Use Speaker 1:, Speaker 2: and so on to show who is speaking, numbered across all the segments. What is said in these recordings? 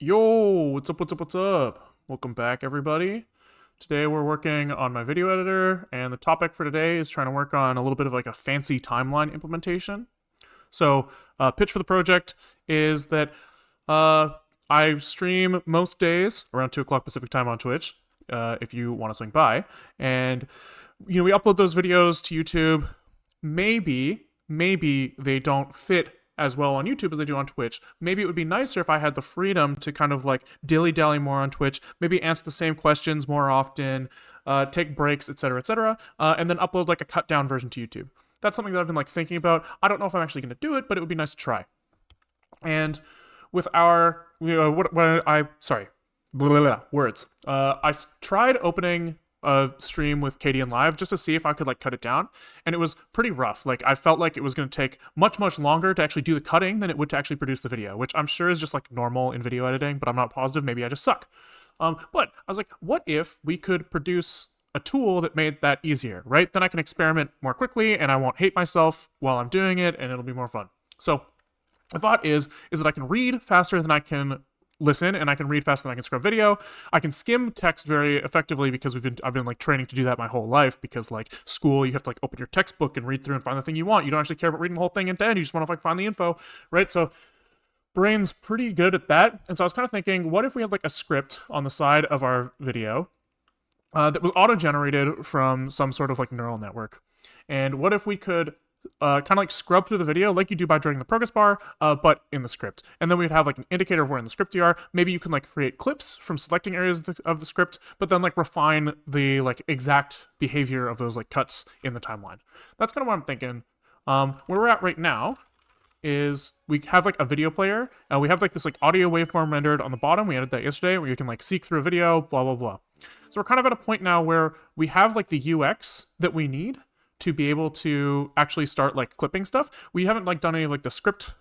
Speaker 1: Yo, what's up, what's up, what's up? Welcome back, everybody. Today we're working on my video editor, and the topic for today is trying to work on a little bit of like a fancy timeline implementation. So, pitch for the project is that I stream most days around 2 o'clock Pacific time on Twitch, if you want to swing by. And, we upload those videos to YouTube. Maybe they don't fit as well on YouTube as they do on Twitch. Maybe it would be nicer if I had the freedom to kind of like dilly-dally more on Twitch, maybe answer the same questions more often, take breaks, etc., and then upload like a cut-down version to YouTube. That's something that I've been like thinking about. I don't know if I'm actually going to do it, but it would be nice to try. And with our, words. I tried opening a stream with Katie and Live just to see if I could like cut it down, and it was pretty rough. Like I felt like it was going to take much longer to actually do the cutting than it would to actually produce the video, which I'm sure is just like normal in video editing, but I'm not positive. Maybe I just suck. But I was like, what if we could produce a tool that made that easier, right? Then I can experiment more quickly and I won't hate myself while I'm doing it, and it'll be more fun. So the thought is that I can read faster than I can listen, and I can read faster than I can scrub video. I can skim text very effectively because I've been like training to do that my whole life, because like school, you have to like open your textbook and read through and find the thing you want. You don't actually care about reading the whole thing end to end. You just want to like find the info, right? So brain's pretty good at that. And so I was kind of thinking, what if we had like a script on the side of our video that was auto-generated from some sort of like neural network? And what if we could kind of like scrub through the video like you do by dragging the progress bar, but in the script. And then we'd have like an indicator of where in the script you are. Maybe you can like create clips from selecting areas of the script, but then like refine the like exact behavior of those like cuts in the timeline. That's kind of what I'm thinking. Where we're at right now is we have like a video player, and we have like this like audio waveform rendered on the bottom. We added that yesterday, where you can like seek through a video, blah, blah, blah. So we're kind of at a point now where we have like the UX that we need to be able to actually start like clipping stuff. We haven't like done any of like the script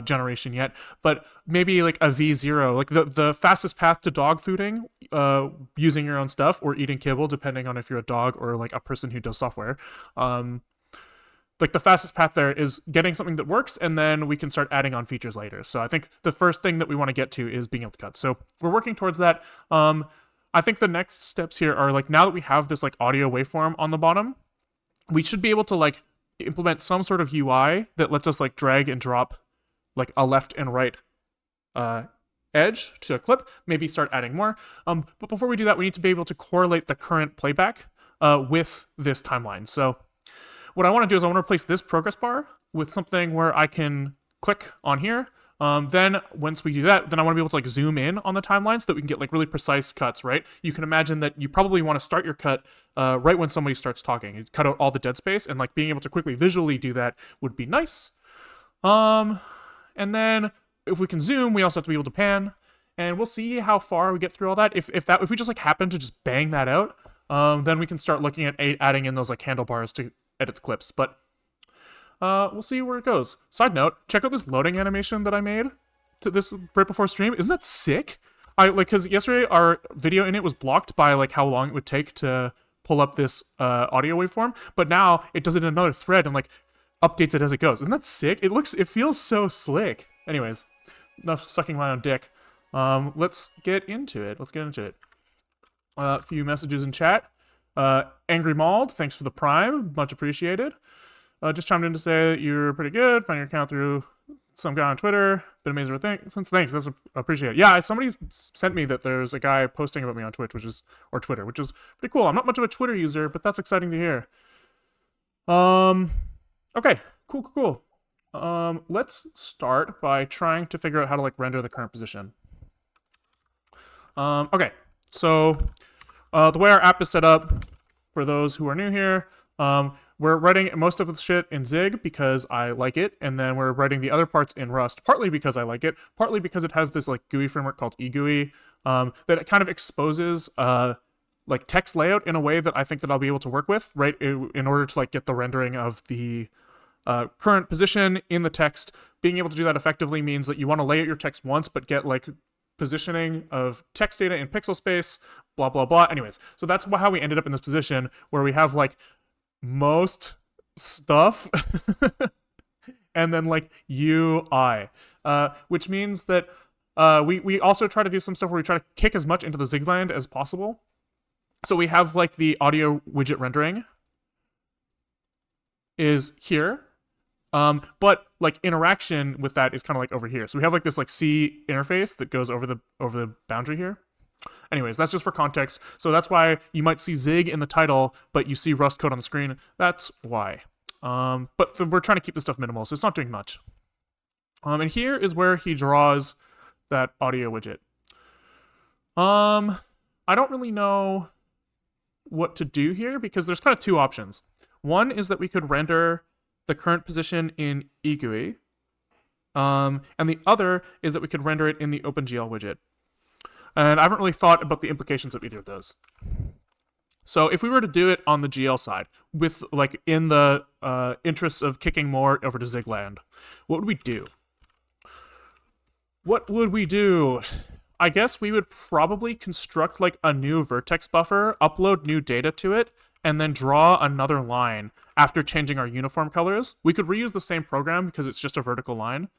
Speaker 1: generation yet, but maybe like a V0, like the fastest path to dog fooding, using your own stuff or eating kibble, depending on if you're a dog or like a person who does software. Like the fastest path there is getting something that works, and then we can start adding on features later. So I think the first thing that we want to get to is being able to cut. So we're working towards that. I think the next steps here are like, now that we have this like audio waveform on the bottom, we should be able to like implement some sort of UI that lets us like drag and drop like a left and right edge to a clip, maybe start adding more. But before we do that, we need to be able to correlate the current playback with this timeline. So what I want to do is I want to replace this progress bar with something where I can click on here. Then once we do that, then I want to be able to like zoom in on the timeline so that we can get like really precise cuts, right? You can imagine that you probably want to start your cut right when somebody starts talking. You cut out all the dead space, and like being able to quickly visually do that would be nice. And then if we can zoom, we also have to be able to pan, and we'll see how far we get through all that. If we just like happen to just bang that out, then we can start looking at adding in those like handlebars to edit the clips. But we'll see where it goes. Side note, check out this loading animation that I made to this right before stream. Isn't that sick? Because yesterday our video in it was blocked by like how long it would take to pull up this audio waveform, but now it does it in another thread and like updates it as it goes. Isn't that sick? It feels so slick. Anyways, enough sucking my own dick. Let's get into it. A few messages in chat. Angry Mauled, thanks for the prime, much appreciated. Just chimed in to say that you're pretty good. Find your account through some guy on Twitter. Been amazing with things. Thanks. That's appreciated. Yeah, somebody sent me that there's a guy posting about me on Twitch, which is pretty cool. I'm not much of a Twitter user, but that's exciting to hear. Okay, cool. Let's start by trying to figure out how to like render the current position. Okay, so the way our app is set up, for those who are new here, we're writing most of the shit in Zig because I like it, and then we're writing the other parts in Rust, partly because I like it, partly because it has this like GUI framework called eGUI that it kind of exposes like text layout in a way that I think that I'll be able to work with, right, in order to like get the rendering of the current position in the text. Being able to do that effectively means that you want to lay out your text once, but get like positioning of text data in pixel space, blah, blah, blah. Anyways, so that's how we ended up in this position where we have like most stuff and then like UI, which means that We also try to do some stuff where we try to kick as much into the zig land as possible. So we have like the audio widget rendering is here. But like interaction with that is kind of like over here. So we have like this like C interface that goes over the boundary here. Anyways, that's just for context. So that's why you might see Zig in the title, but you see Rust code on the screen. That's why. But we're trying to keep this stuff minimal, so it's not doing much. And here is where he draws that audio widget. I don't really know what to do here because there's kind of two options. One is that we could render the current position in eGUI, and the other is that we could render it in the OpenGL widget. And I haven't really thought about the implications of either of those. So if we were to do it on the GL side, with like in the interests of kicking more over to Zigland, what would we do? What would we do? I guess we would probably construct like a new vertex buffer, upload new data to it, and then draw another line after changing our uniform colors. We could reuse the same program because it's just a vertical line.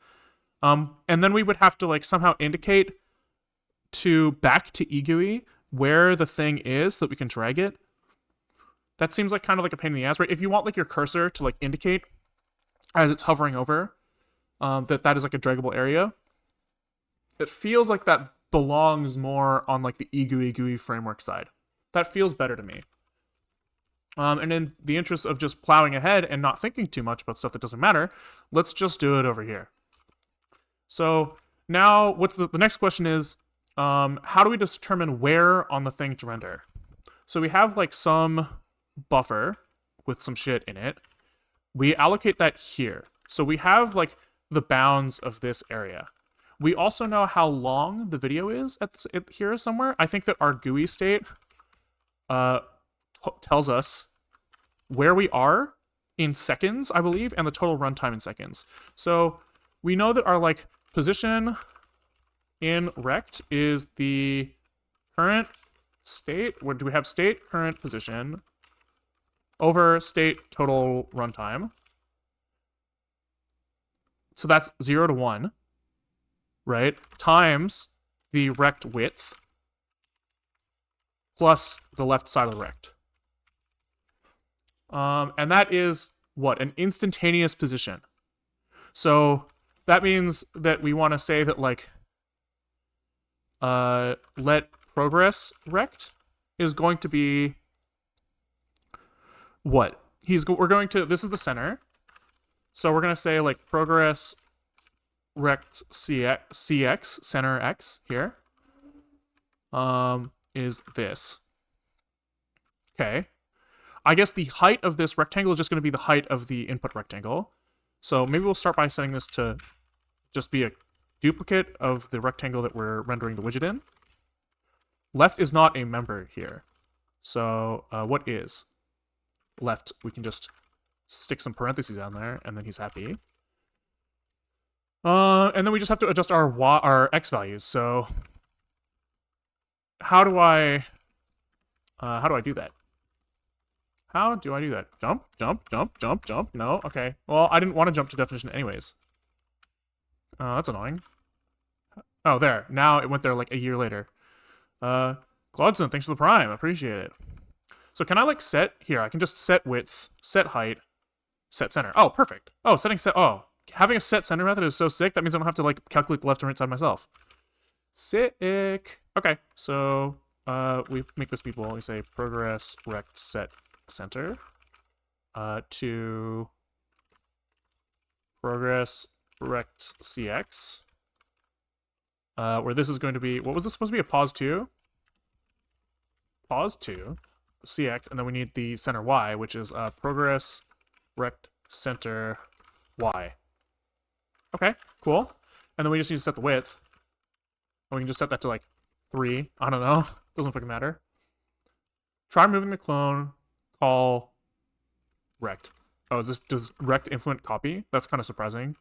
Speaker 1: And then we would have to like somehow indicate back to eGUI where the thing is so that we can drag it. That seems like kind of like a pain in the ass, right? If you want like your cursor to like indicate as it's hovering over that is like a draggable area, it feels like that belongs more on like the eGUI GUI framework side. That feels better to me. And in the interest of just plowing ahead and not thinking too much about stuff that doesn't matter, let's just do it over here. So now what's the next question is, how do we determine where on the thing to render? So we have like some buffer with some shit in it. We allocate that here. So we have like the bounds of this area. We also know how long the video is here somewhere. I think that our GUI state tells us where we are in seconds, I believe, and the total runtime in seconds. So we know that our like position in rect is the current state. What do we have? State current position over state total runtime. So that's 0 to 1, right? Times the rect width plus the left side of the rect. And that is what? An instantaneous position. So that means that we want to say that like let progress rect is going to be what? We're going to, this is the center. So we're going to say like progress rect CX, center X here, is this. Okay. I guess the height of this rectangle is just going to be the height of the input rectangle. So maybe we'll start by setting this to just be a duplicate of the rectangle that we're rendering the widget in. Left is not a member here. So what is? Left, we can just stick some parentheses down there, and then he's happy. And then we just have to adjust our x values. So how do I do that? How do I do that? Jump, jump, jump, jump, jump. No, okay. Well, I didn't want to jump to definition anyways. That's annoying. Oh, there. Now it went there like a year later. Claudson, thanks for the prime. Appreciate it. So can I like set here? I can just set width, set height, set center. Oh, perfect. Oh, setting set. Oh, having a set center method is so sick. That means I don't have to like calculate the left and right side myself. Sick. Okay. So we make this equal. We say progress rect set center to progress rect CX, where this is going to be, what was this supposed to be, a pause 2? Pause 2, CX, and then we need the center Y, which is progress rect center Y. Okay, cool. And then we just need to set the width. And we can just set that to like 3. I don't know. Doesn't fucking matter. Try moving the clone, call rect. Oh, does rect implement copy? That's kind of surprising.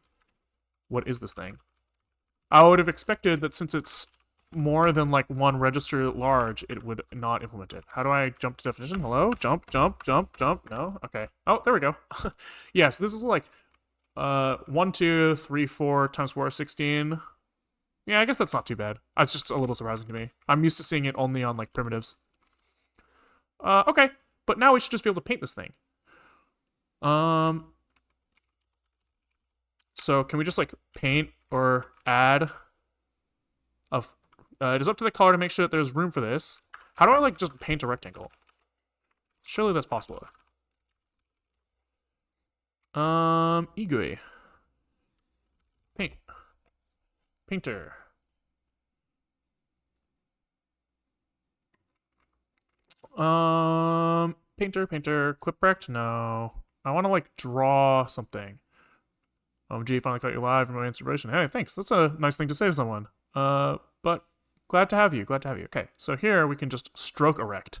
Speaker 1: What is this thing? I would have expected that since it's more than like one register large, it would not implement it. How do I jump to definition? Hello? Jump, jump, jump, jump. No? Okay. Oh, there we go. Yes, this is like 1, 2, 3, 4 times 4, 16. Yeah, I guess that's not too bad. It's just a little surprising to me. I'm used to seeing it only on like primitives. Okay, but now we should just be able to paint this thing. So can we just like paint or add it is up to the color to make sure that there's room for this. How do I like just paint a rectangle? Surely that's possible. Igui. Paint. Painter. Painter, clip rect? No. I want to like draw something. Gee, finally caught you live from my inspiration. Hey, thanks. That's a nice thing to say to someone. But glad to have you. Glad to have you. Okay, so here we can just stroke erect.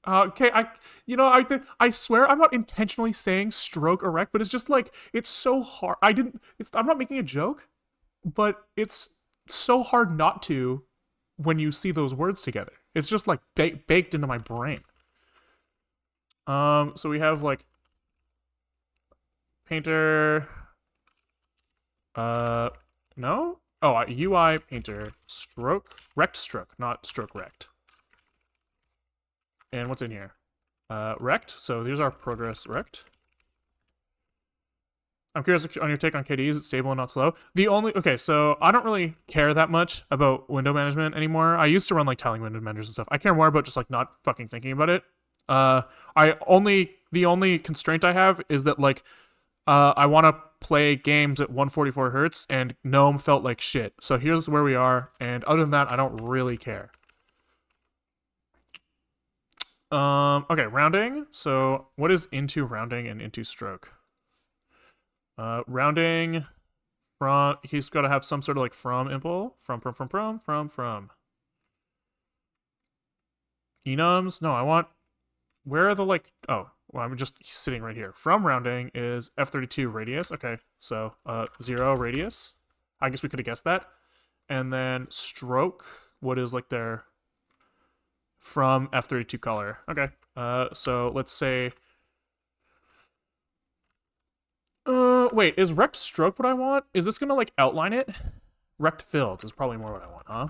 Speaker 1: Okay, I swear I'm not intentionally saying stroke erect, but it's just like it's so hard. I'm not making a joke, but it's so hard not to when you see those words together. It's just like baked into my brain. So we have like painter. No. Oh, UI painter stroke rect stroke, not stroke rect. And what's in here? Rect. So here's our progress rect. I'm curious on your take on KD. Is it stable and not slow? Okay, so I don't really care that much about window management anymore. I used to run like tiling window managers and stuff. I care more about just like not fucking thinking about it. The only constraint I have is that like I want to play games at 144 hertz, and GNOME felt like shit. So here's where we are, and other than that, I don't really care. Okay, rounding. So what is into rounding and into stroke? Rounding from, he's got to have some sort of like from impl. From. Enums? No, I want, where are the like, oh, well, I'm just sitting right here. From rounding is F32 radius. Okay, so 0 radius. I guess we could have guessed that. And then stroke, what is like their from F32 color. Okay, so let's say, wait, is rect stroke what I want? Is this gonna like outline it? Rect filled is probably more what I want, huh?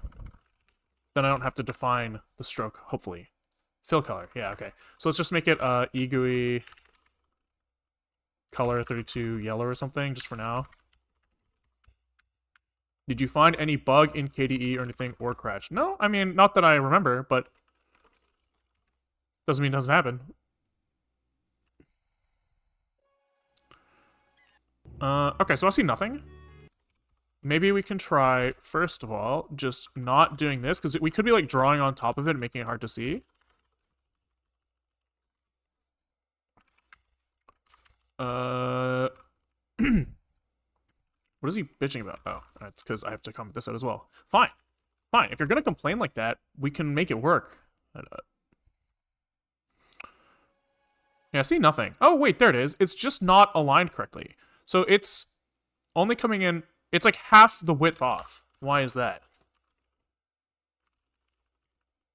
Speaker 1: Then I don't have to define the stroke, hopefully. Fill color, yeah, okay. So let's just make it EGUI color 32 yellow or something, just for now. Did you find any bug in KDE or anything or crash? No, I mean, not that I remember, but doesn't mean it doesn't happen. Okay, so I see nothing. Maybe we can try, first of all, just not doing this, because we could be like drawing on top of it and making it hard to see. What is he bitching about? Oh, it's because I have to comment this out as well. Fine. Fine. If you're going to complain like that, we can make it work. Yeah, see nothing. Oh, wait, there it is. It's just not aligned correctly. So it's only coming in, it's like half the width off. Why is that?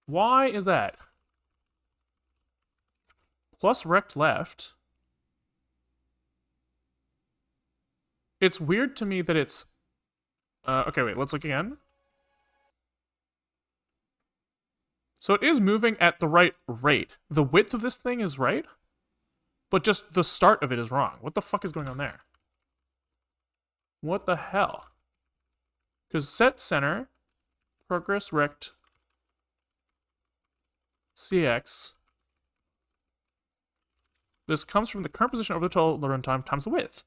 Speaker 1: Why is that? Plus rect left. It's weird to me that it's... okay, wait, let's look again. So it is moving at the right rate. The width of this thing is right, but just the start of it is wrong. What the fuck is going on there? What the hell? Because set center, progress rect, CX. This comes from the current position over the total runtime times the width.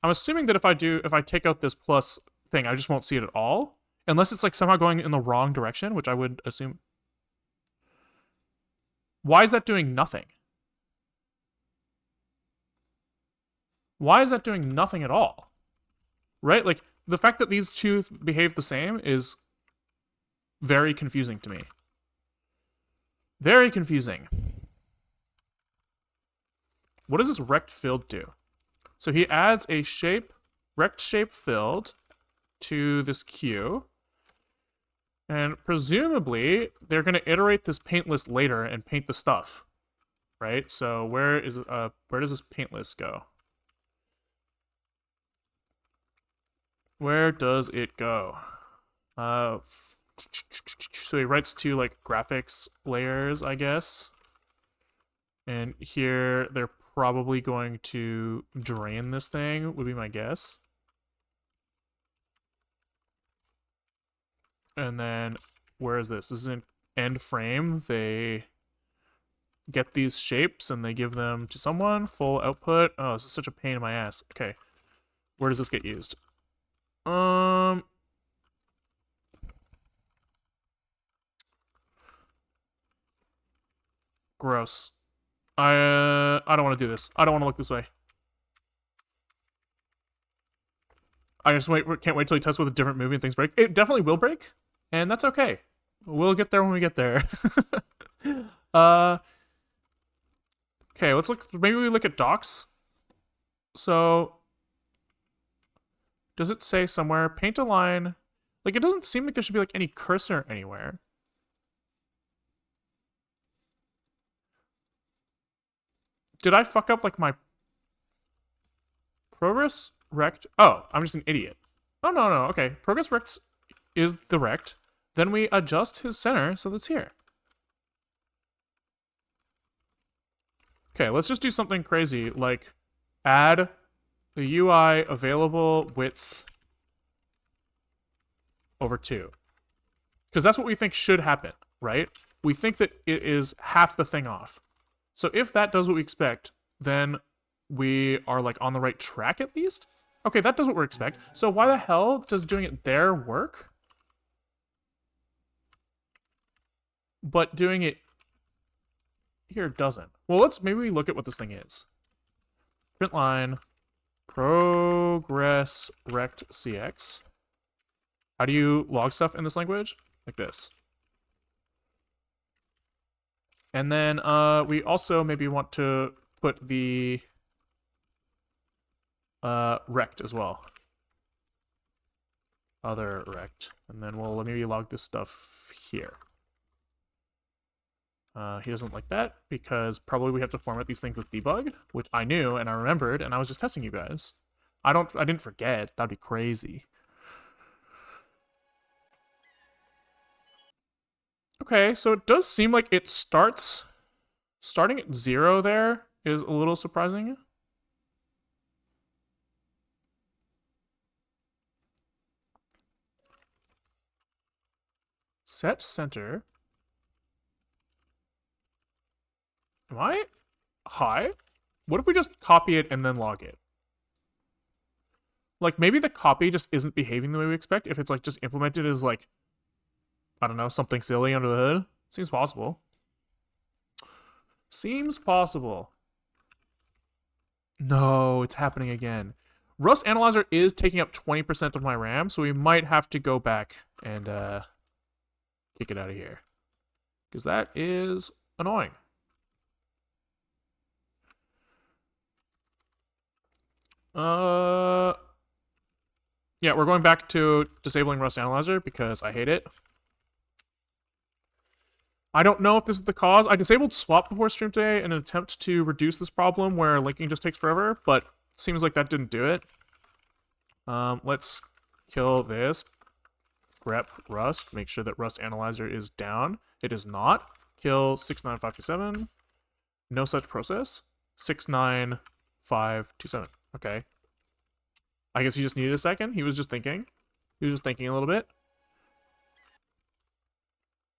Speaker 1: I'm assuming that if I take out this plus thing, I just won't see it at all. Unless it's like somehow going in the wrong direction, which I would assume. Why is that doing nothing? Why is that doing nothing at all? Right? Like, the fact that these two behave the same is very confusing to me. Very confusing. What does this rect filled do? So he adds a shape, rect shape filled to this queue. And presumably, they're going to iterate this paint list later and paint the stuff. Right? So where does this paint list go? Where does it go? So he writes to like graphics layers, I guess. And here they're probably going to drain this thing, would be my guess. And then where is this? This is in end frame. They get these shapes and they give them to someone. Full output. Oh, this is such a pain in my ass. Okay. Where does this get used? Gross. I don't want to do this. I don't want to look this way. I just can't wait till you test with a different movie and things break. It definitely will break, and that's okay. We'll get there when we get there. Okay, let's look. Maybe we look at docs. So, does it say somewhere paint a line? Like, it doesn't seem like there should be like any cursor anywhere. Did I fuck up like my progress rect? Oh, I'm just an idiot. Oh, no. Okay. Progress rect is the rect. Then we adjust his center so that's here. Okay, let's just do something crazy like add the UI available width over 2. Because that's what we think should happen, right? We think that it is half the thing off. So if that does what we expect, then we are like on the right track at least. Okay, that does what we expect. So why the hell does doing it there work? But doing it here doesn't. Well, maybe we look at what this thing is. Print line, progress rect cx. How do you log stuff in this language? Like this. And then we also maybe want to put the rect as well. Other rect. And then we'll maybe log this stuff here. He doesn't like that because probably we have to format these things with debug, which I knew and I remembered, and I was just testing you guys. I didn't forget. That'd be crazy. Okay, so it does seem like it starting at 0 there is a little surprising. Set center. Am I high? What if we just copy it and then log it? Like, maybe the copy just isn't behaving the way we expect if it's, like, just implemented as, like, I don't know, something silly under the hood. Seems possible. Seems possible. No, it's happening again. Rust Analyzer is taking up 20% of my RAM, so we might have to go back and kick it out of here. Because that is annoying. Yeah, we're going back to disabling Rust Analyzer because I hate it. I don't know if this is the cause. I disabled swap before stream today in an attempt to reduce this problem where linking just takes forever, but it seems like that didn't do it. Let's kill this. Grep Rust. Make sure that Rust Analyzer is down. It is not. Kill 69527. No such process. 69527. Okay. I guess he just needed a second. He was just thinking. He was just thinking a little bit.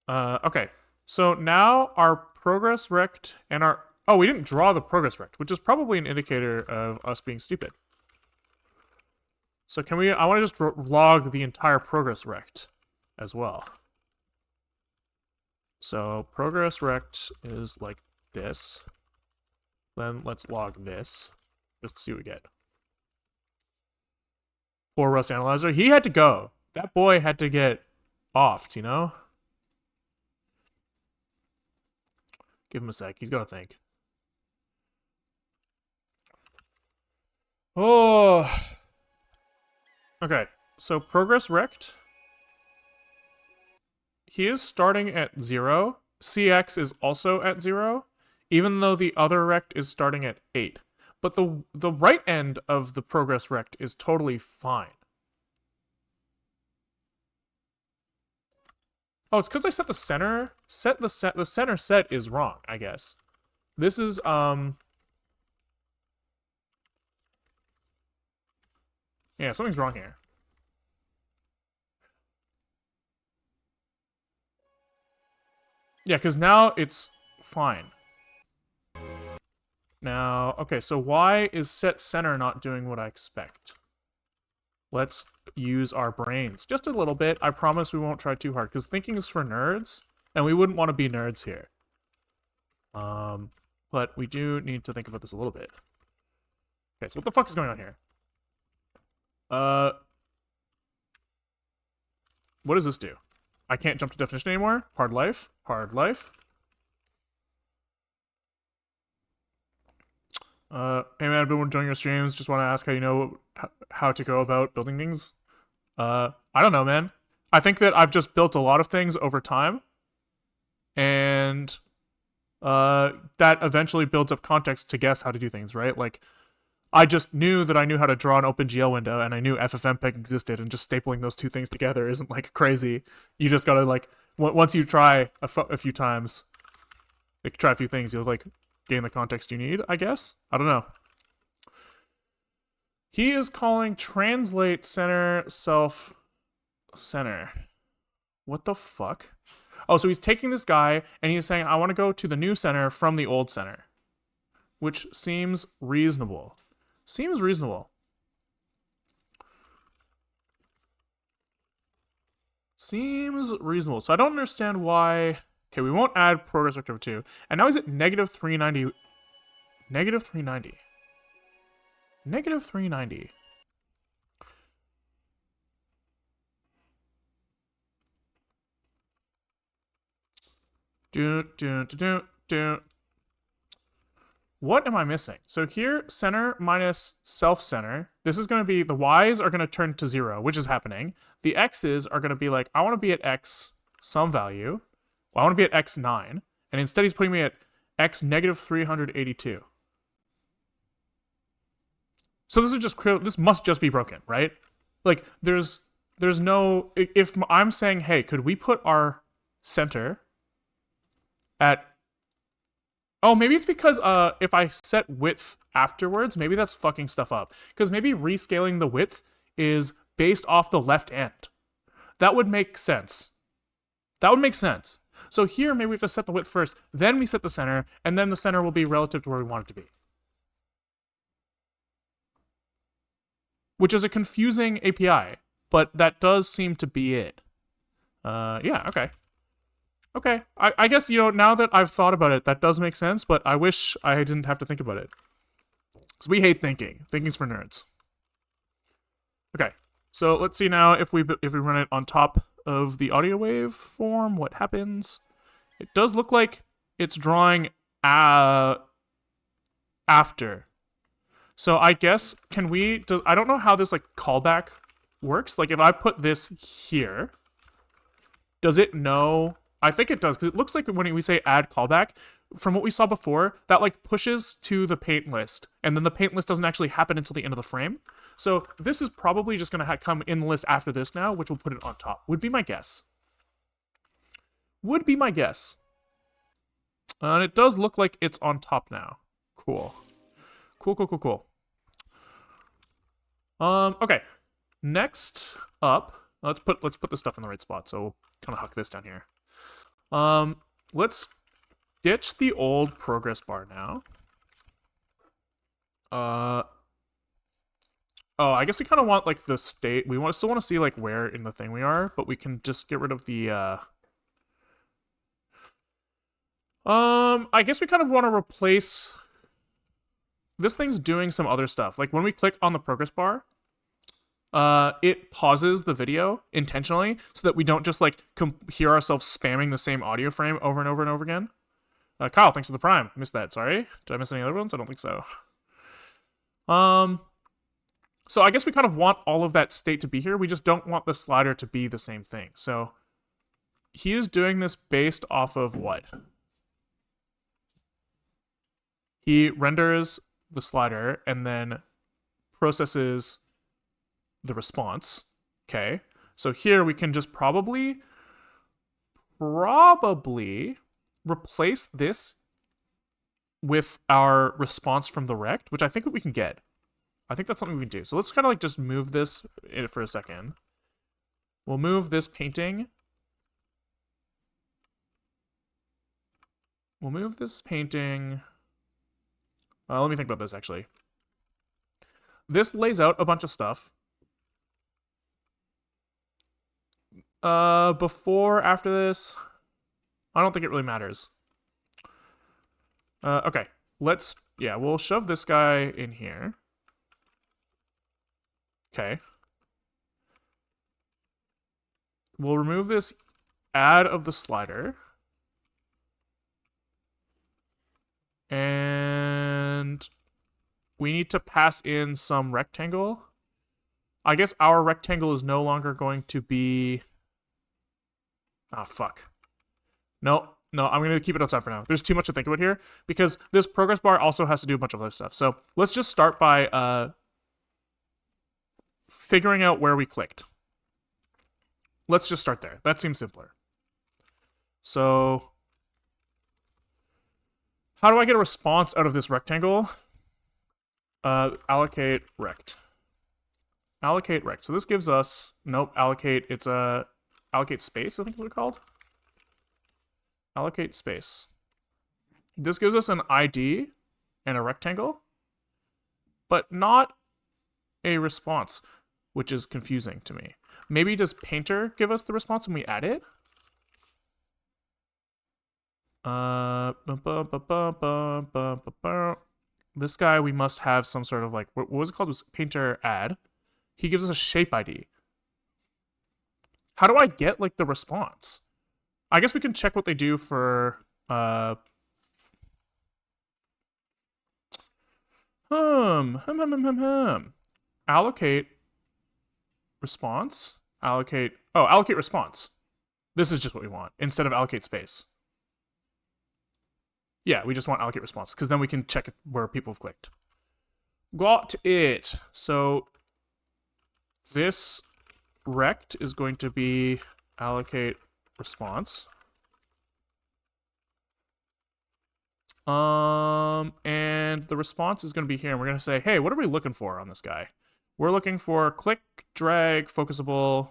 Speaker 1: Okay. So now our progress rect and our... Oh, we didn't draw the progress rect, which is probably an indicator of us being stupid. So can we... I want to just log the entire progress rect as well. So progress rect is like this. Then let's log this. Just to see what we get. Poor Rust Analyzer. He had to go. That boy had to get offed, you know? Give him a sec. He's got to think. Oh. Okay. So progress rect. He is starting at 0. CX is also at 0, even though the other rect is starting at 8. But the right end of the progress rect is totally fine. Oh, it's because I set the center. The center set is wrong, I guess. This is yeah, something's wrong here. Yeah, because now it's fine. Now, okay, so why is set center not doing what I expect? Let's use our brains just a little bit. I promise we won't try too hard, because thinking is for nerds, and we wouldn't want to be nerds here. But we do need to think about this a little bit. Okay, so what the fuck is going on here? What does this do? I can't jump to definition anymore? Hard life? Hard life? Hey man, I've been enjoying your streams. Just want to ask how you know how to go about building things. I don't know, man. I think that I've just built a lot of things over time, and that eventually builds up context to guess how to do things, right? Like, I just knew that I knew how to draw an OpenGL window, and I knew FFmpeg existed, and just stapling those two things together isn't, like, crazy. You just gotta, like, once you try a few times, like, try a few things, you'll, like, gain the context you need, I guess? I don't know. He is calling translate center self center. What the fuck? Oh, so he's taking this guy, and he's saying, I want to go to the new center from the old center. Which seems reasonable. Seems reasonable. Seems reasonable. So I don't understand why... Okay, we won't add progress vector 2. And now he's at negative 390. Negative 390. Negative 390. What am I missing? So here, center minus self-center. This is going to be, the y's are going to turn to 0, which is happening. The x's are going to be like, I want to be at x some value. Well, I want to be at x9. And instead he's putting me at x negative 382. So this is just clear. This must just be broken, right? Like, there's no... If I'm saying, hey, could we put our center at... Oh, maybe it's because if I set width afterwards, maybe that's fucking stuff up. Because maybe rescaling the width is based off the left end. That would make sense. That would make sense. So here, maybe we have to set the width first, then we set the center, and then the center will be relative to where we want it to be. Which is a confusing API, but that does seem to be it. Yeah, okay. Okay, I guess, you know, now that I've thought about it, that does make sense, but I wish I didn't have to think about it. Because we hate thinking. Thinking's for nerds. Okay, so let's see now if we run it on top of the audio waveform, what happens. It does look like it's drawing after. So I guess, can we... I don't know how this, like, callback works. Like, if I put this here, does it know... I think it does, because it looks like when we say add callback, from what we saw before, that like pushes to the paint list, and then the paint list doesn't actually happen until the end of the frame. So this is probably just going to come in the list after this now, which will put it on top. Would be my guess. Would be my guess. And it does look like it's on top now. Cool. Cool. Okay. Next up, let's put this stuff in the right spot. So we'll kind of huck this down here. Let's ditch the old progress bar now. Oh, I guess we kind of want, like, the state. We still want to see, like, where in the thing we are, but we can just get rid of the, I guess we kind of want to replace... This thing's doing some other stuff. Like, when we click on the progress bar, it pauses the video intentionally so that we don't just, like, hear ourselves spamming the same audio frame over and over and over again. Kyle, thanks for the prime. Missed that, sorry. Did I miss any other ones? I don't think so. So I guess we kind of want all of that state to be here. We just don't want the slider to be the same thing. So he is doing this based off of what? He renders the slider and then processes the response. Okay. So here we can just probably probably replace this with our response from the rect, which I think we can get. I think that's something we can do. So let's kind of like just move this for a second. We'll move this painting. We'll move this painting. Let me think about this, actually. This lays out a bunch of stuff. Before, after this, I don't think it really matters. Okay, we'll shove this guy in here. Okay. We'll remove this add of the slider. And we need to pass in some rectangle. I guess our rectangle is no longer going to be... Ah, fuck. No, I'm going to keep it outside for now. There's too much to think about here, because this progress bar also has to do a bunch of other stuff. So let's just start by figuring out where we clicked. Let's just start there. That seems simpler. So how do I get a response out of this rectangle? Allocate rect. Allocate rect. So this gives us, nope, allocate, it's a allocate space, I think is what it's called. Allocate space. This gives us an ID and a rectangle, but not a response, which is confusing to me. Maybe does painter give us the response when we add it? This guy, we must have some sort of like, what was it called? It was painter add. He gives us a shape ID. How do I get like the response? I guess we can check what they do for allocate response. Allocate response. This is just what we want instead of allocate space. Yeah, we just want allocate response because then we can check where people have clicked. Got it. So this rect is going to be allocate response. And the response is going to be here, and we're going to say, hey, what are we looking for on this guy? We're looking for click, drag, focusable.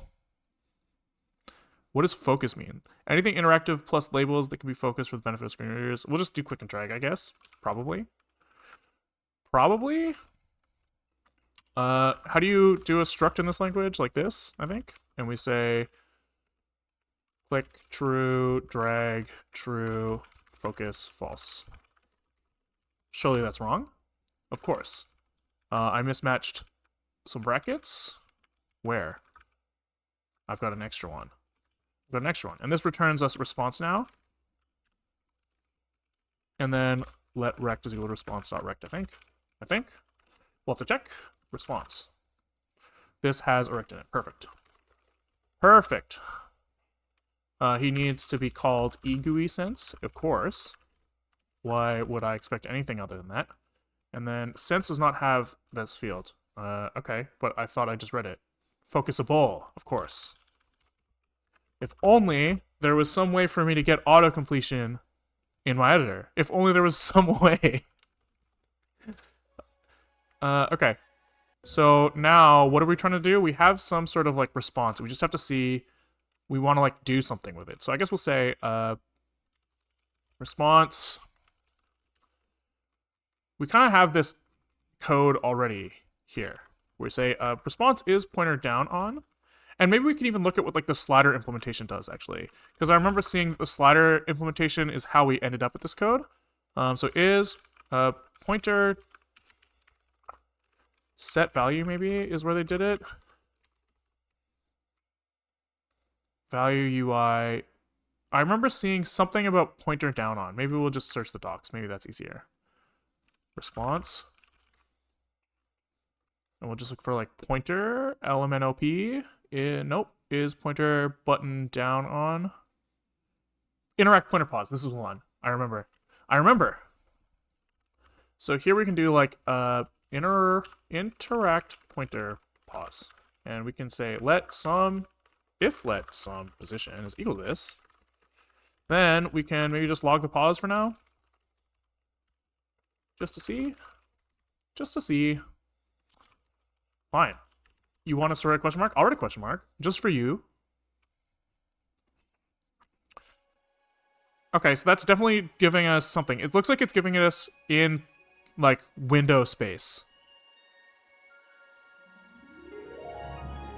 Speaker 1: What does focus mean? Anything interactive plus labels that can be focused for the benefit of screen readers. We'll just do click and drag, I guess. Probably. How do you do a struct in this language? Like this, I think. And we say click, true, drag, true, focus, false. Surely that's wrong. Of course. I mismatched some brackets. Where? I've got an extra one. And this returns us response now. And then let rect is equal to response.rect, I think. We'll have to check. Response. This has a rect in it. Perfect. He needs to be called eGUI sense, of course. Why would I expect anything other than that? And then sense does not have this field. Okay, but I thought I just read it. Focusable, of course. If only there was some way for me to get auto-completion in my editor. If only there was some way. Okay. So now, what are we trying to do? We have some sort of like response. We just have to see, we want to like do something with it. So I guess we'll say response. We kind of have this code already here. We say response is pointer down on. And maybe we can even look at what like the slider implementation does actually. Because I remember seeing that the slider implementation is how we ended up with this code. So is pointer set value maybe is where they did it. Value UI. I remember seeing something about pointer down on. Maybe we'll just search the docs. Maybe that's easier. Response. And we'll just look for like pointer, LMNOP. Nope. Is pointer button down on. Interact pointer pause. This is one. I remember. So here we can do like interact pointer pause. And we can say if let some position is equal to this, Then we can maybe just log the pause for now. Just to see. Just to see. Fine. You want us to write a question mark? I'll write a question mark. Just for you. Okay, so that's definitely giving us something. It looks like it's giving us in, like, window space.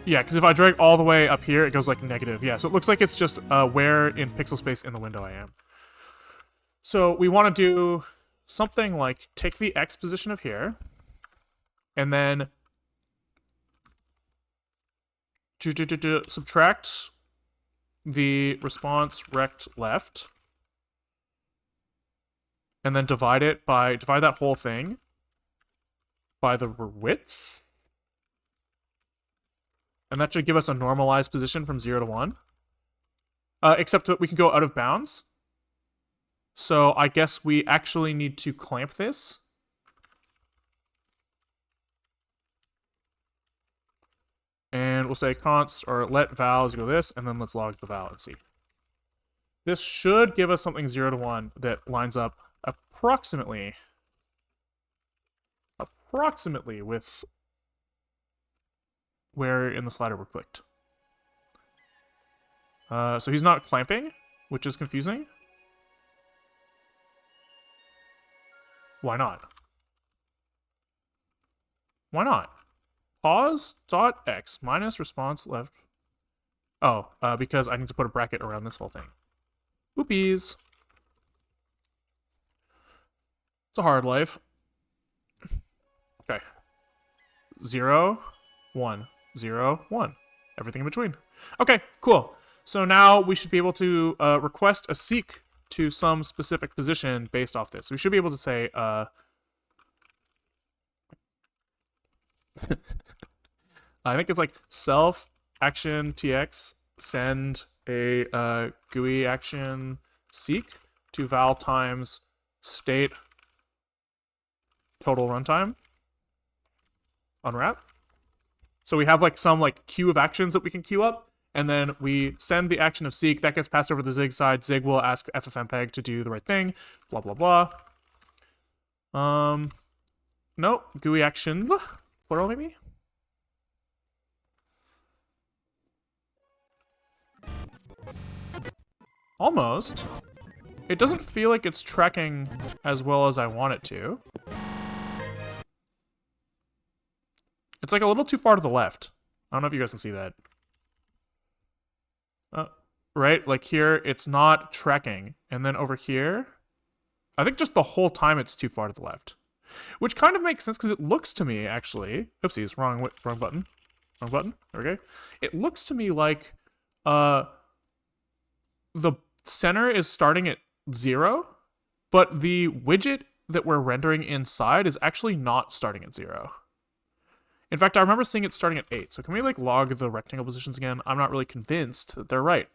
Speaker 1: Yeah, because if I drag all the way up here, it goes, like, negative. Yeah, so it looks like it's just where in pixel space in the window I am. So we want to do something like take the X position of here, and then subtract the response rect left, and then divide that whole thing by the width. And that should give us a normalized position from 0 to 1. Except that we can go out of bounds. So I guess we actually need to clamp this. And we'll say const, or let val is equal to this, and then let's log the val and see. This should give us something 0 to 1 that lines up approximately with where in the slider we're clicked. So he's not clamping, which is confusing. Why not? Why not? Pause dot x minus response left. Oh, because I need to put a bracket around this whole thing. Oopies. It's a hard life. Okay. 0, 1, 0, 1. Everything in between. Okay, cool. So now we should be able to request a seek to some specific position based off this. We should be able to say, I think it's like self action tx send a GUI action seek to val times state total runtime unwrap. So we have like some like queue of actions that we can queue up, and then we send the action of seek. That gets passed over the Zig side. Zig will ask ffmpeg to do the right thing. Blah blah blah. Nope. GUI actions, plural maybe. Almost. It doesn't feel like it's tracking as well as I want it to. It's like a little too far to the left. I don't know if you guys can see that. Right? Like here, it's not tracking. And then over here, I think just the whole time it's too far to the left. Which kind of makes sense because it looks to me, actually... Oopsies, wrong button. Wrong button. There we go. It looks to me like the center is starting at 0, but the widget that we're rendering inside is actually not starting at 0. In fact, I remember seeing it starting at 8. So can we like log the rectangle positions again? I'm not really convinced that they're right.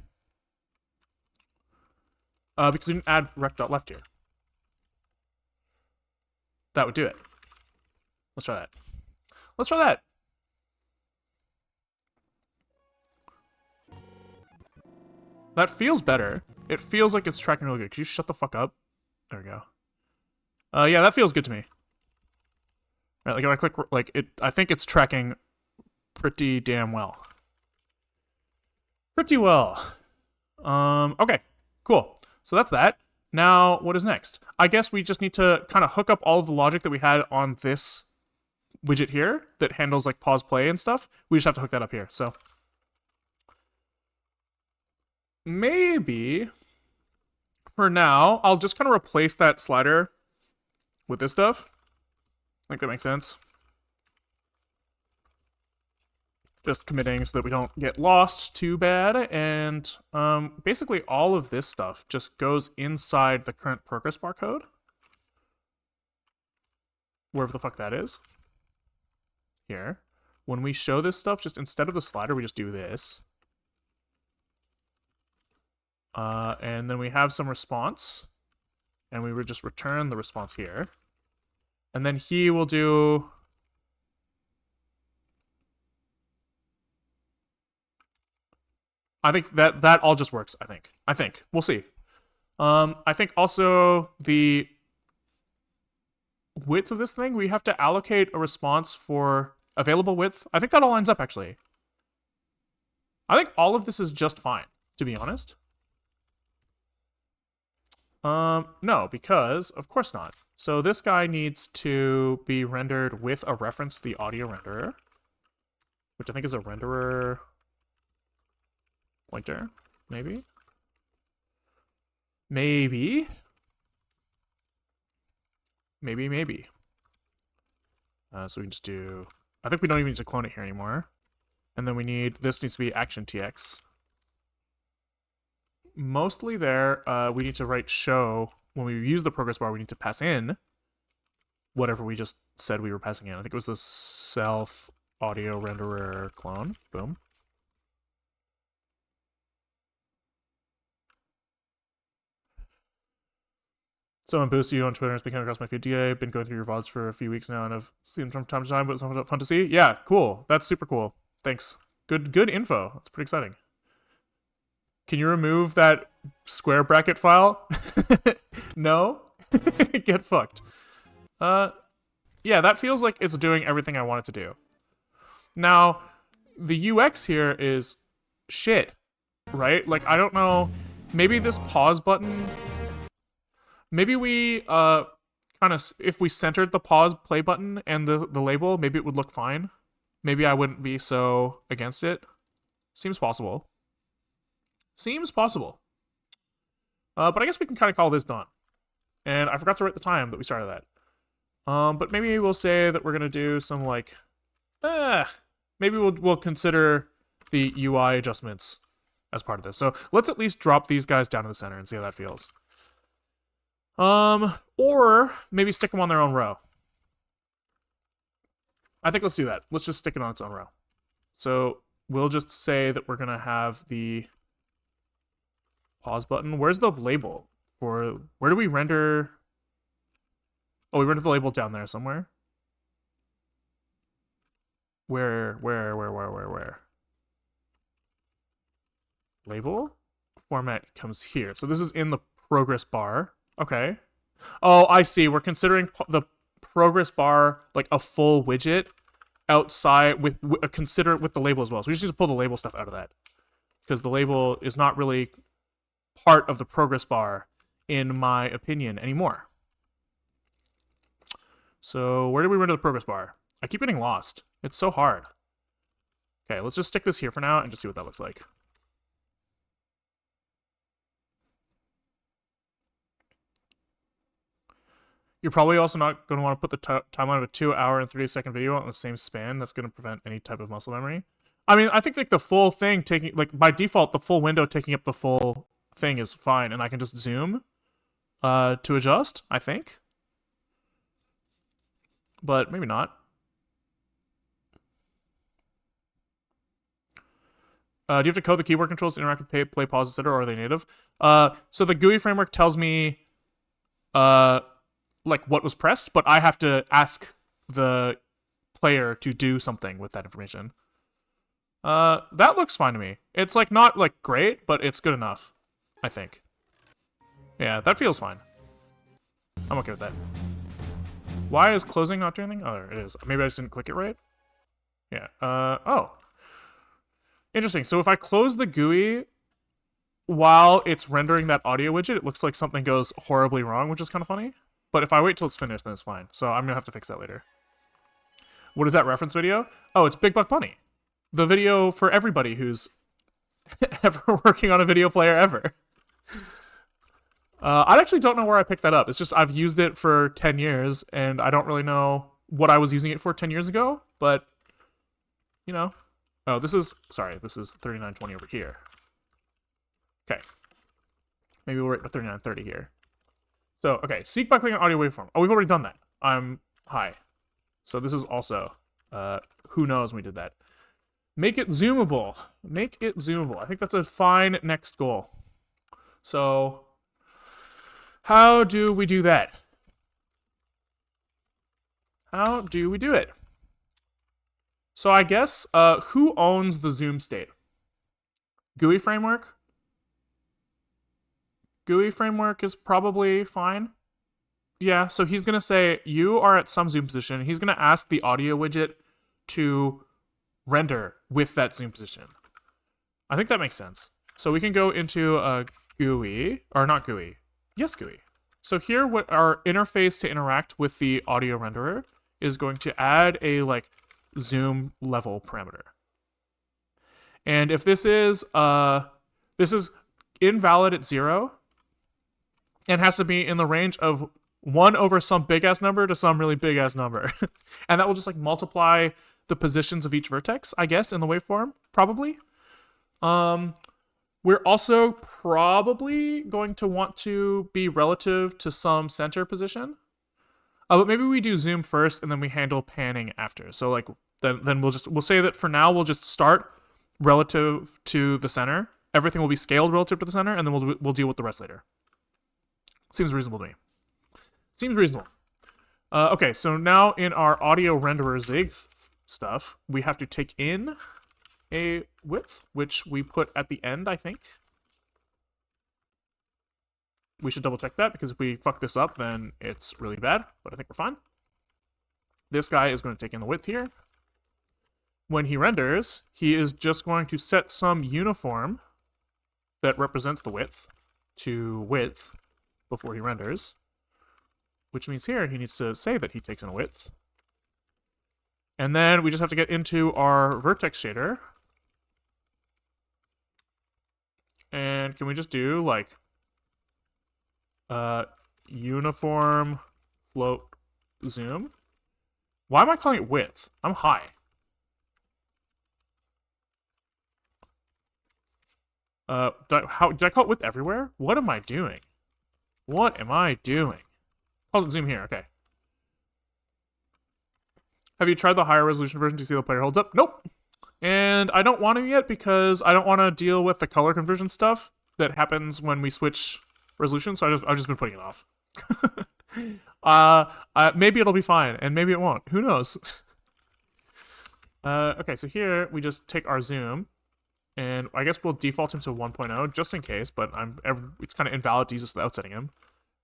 Speaker 1: Because we didn't add rect.left here. That would do it. Let's try that. Let's try that. That feels better. It feels like it's tracking really good. Could you shut the fuck up? There we go. Yeah, that feels good to me. Right, like if I click, like it, I think it's tracking pretty damn well. Pretty well. Okay, cool. So that's that. Now, what is next? I guess we just need to kind of hook up all of the logic that we had on this widget here that handles like pause play and stuff. We just have to hook that up here. So maybe for now, I'll just kind of replace that slider with this stuff. I think that makes sense. Just committing so that we don't get lost too bad. And basically all of this stuff just goes inside the current progress bar code. Wherever the fuck that is. Here. When we show this stuff, just instead of the slider, we just do this. And then we have some response. And we would just return the response here. And then he will do... I think that all just works, I think. We'll see. I think also the width of this thing, we have to allocate a response for available width. I think that all lines up, actually. I think all of this is just fine, to be honest. No, because of course not. So this guy needs to be rendered with a reference to the audio renderer, which I think is a renderer pointer, maybe? Maybe. So we can just do... I think we don't even need to clone it here anymore. And then we need... This needs to be action tx. Mostly there, we need to write show. When we use the progress bar, we need to pass in whatever we just said we were passing in. I think it was the self audio renderer clone. Boom. Someone boosted you on Twitter and it's been coming across my feed today. Been going through your VODs for a few weeks now and I've seen them from time to time, but it's fun to see. Yeah, cool. That's super cool. Thanks. Good info. That's pretty exciting. Can you remove that square bracket file? No? Get fucked. Yeah, that feels like it's doing everything I want it to do. Now, the UX here is shit, right? Like, I don't know. Maybe this pause button... Maybe we, kind of... If we centered the pause play button and the label, maybe it would look fine. Maybe I wouldn't be so against it. Seems possible. Seems possible. But I guess we can kind of call this done. And I forgot to write the time that we started that. But maybe we'll say that we're gonna do some like, maybe we'll consider the UI adjustments as part of this. So let's at least drop these guys down to the center and see how that feels. Or maybe stick them on their own row. I think let's do that. Let's just stick it on its own row. So we'll just say that we're gonna have the pause button. Where's the label? For where do we render? Oh, we render the label down there somewhere. Where? Label? Format comes here. So this is in the progress bar. Okay. Oh, I see. We're considering the progress bar like a full widget outside with consider it with the label as well. So we just need to pull the label stuff out of that. Because the label is not really part of the progress bar, in my opinion, anymore. So where did we render the progress bar? I keep getting lost. It's so hard. Okay, let's just stick this here for now and just see what that looks like. You're probably also not going to want to put the timeline of a 2-hour and 30-second video on the same span. That's going to prevent any type of muscle memory. I mean, I think like the full thing taking, like by default, the full window taking up the full thing is fine, and I can just zoom to adjust, I think. But maybe not. Do you have to code the keyboard controls to interact with play, pause, etc., or are they native? So the GUI framework tells me like what was pressed, but I have to ask the player to do something with that information. That looks fine to me. It's like not like great, but it's good enough, I think. Yeah, that feels fine. I'm okay with that. Why is closing not doing anything? Oh, there it is. Maybe I just didn't click it right? Yeah, oh. Interesting, so if I close the GUI while it's rendering that audio widget, it looks like something goes horribly wrong, which is kind of funny. But if I wait till it's finished, then it's fine. So I'm gonna have to fix that later. What is that reference video? Oh, it's Big Buck Bunny. The video for everybody who's ever working on a video player ever. I actually don't know where I picked that up. It's just I've used it for 10 years, and I don't really know what I was using it for 10 years ago, but, you know. Oh, this is 3920 over here. Okay. Maybe we'll write the 3930 here. So, okay, seek by clicking on audio waveform. Oh, we've already done that. I'm high. So this is also, who knows when we did that. Make it zoomable. Make it zoomable. I think that's a fine next goal. So, how do we do that? How do we do it? So I guess, who owns the zoom state? GUI framework? GUI framework is probably fine. Yeah, so he's going to say you are at some zoom position. He's going to ask the audio widget to render with that zoom position. I think that makes sense. So we can go into a GUI, or not GUI. Yes, GUI. So here, what our interface to interact with the audio renderer is going to add a like zoom level parameter. And if this is invalid at 0 and has to be in the range of 1 over some big ass number to some really big ass number. And that will just like multiply the positions of each vertex, I guess, in the waveform, probably. We're also probably going to want to be relative to some center position. But maybe we do zoom first and then we handle panning after. So like then we'll say that for now we'll just start relative to the center. Everything will be scaled relative to the center, and then we'll deal with the rest later. Seems reasonable to me. Seems reasonable. Okay, so now in our audio renderer Zig stuff, we have to take in a width, which we put at the end, I think. We should double check that, because if we fuck this up, then it's really bad, but I think we're fine. This guy is going to take in the width here. When he renders, he is just going to set some uniform that represents the width to width before he renders, which means here he needs to say that he takes in a width. And then we just have to get into our vertex shader. And can we just do like uniform float zoom? Why am I calling it width? I'm high. Did I call it width everywhere? What am I doing? What am I doing? Call it zoom here, okay. Have you tried the higher resolution version to see how the player holds up? Nope. And I don't want to yet because I don't want to deal with the color conversion stuff that happens when we switch resolution, so I've just been putting it off. Maybe it'll be fine, and maybe it won't. Who knows? Okay, so here we just take our zoom, and I guess we'll default him to 1.0 just in case, but it's kind of invalid to use this without setting him.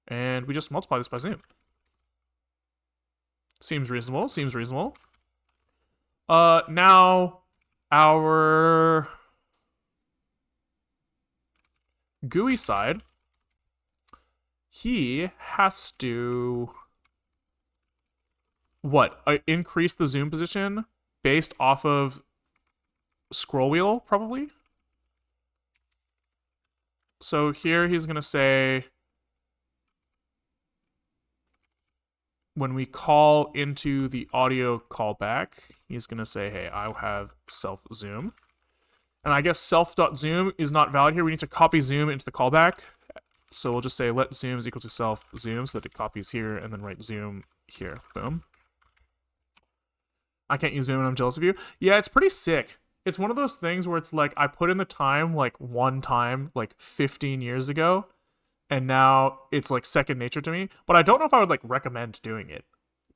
Speaker 1: And we just multiply this by zoom. Seems reasonable, seems reasonable. Now, our GUI side, he has to, increase the zoom position based off of scroll wheel, probably? So here he's going to say, when we call into the audio callback, he's going to say, hey, I have self zoom. And I guess self.zoom is not valid here. We need to copy zoom into the callback. So we'll just say let zoom is equal to self zoom so that it copies here, and then write zoom here. Boom. I can't use zoom and I'm jealous of you. Yeah, it's pretty sick. It's one of those things where it's like I put in the time like one time like 15 years ago, and now it's like second nature to me. But I don't know if I would like recommend doing it,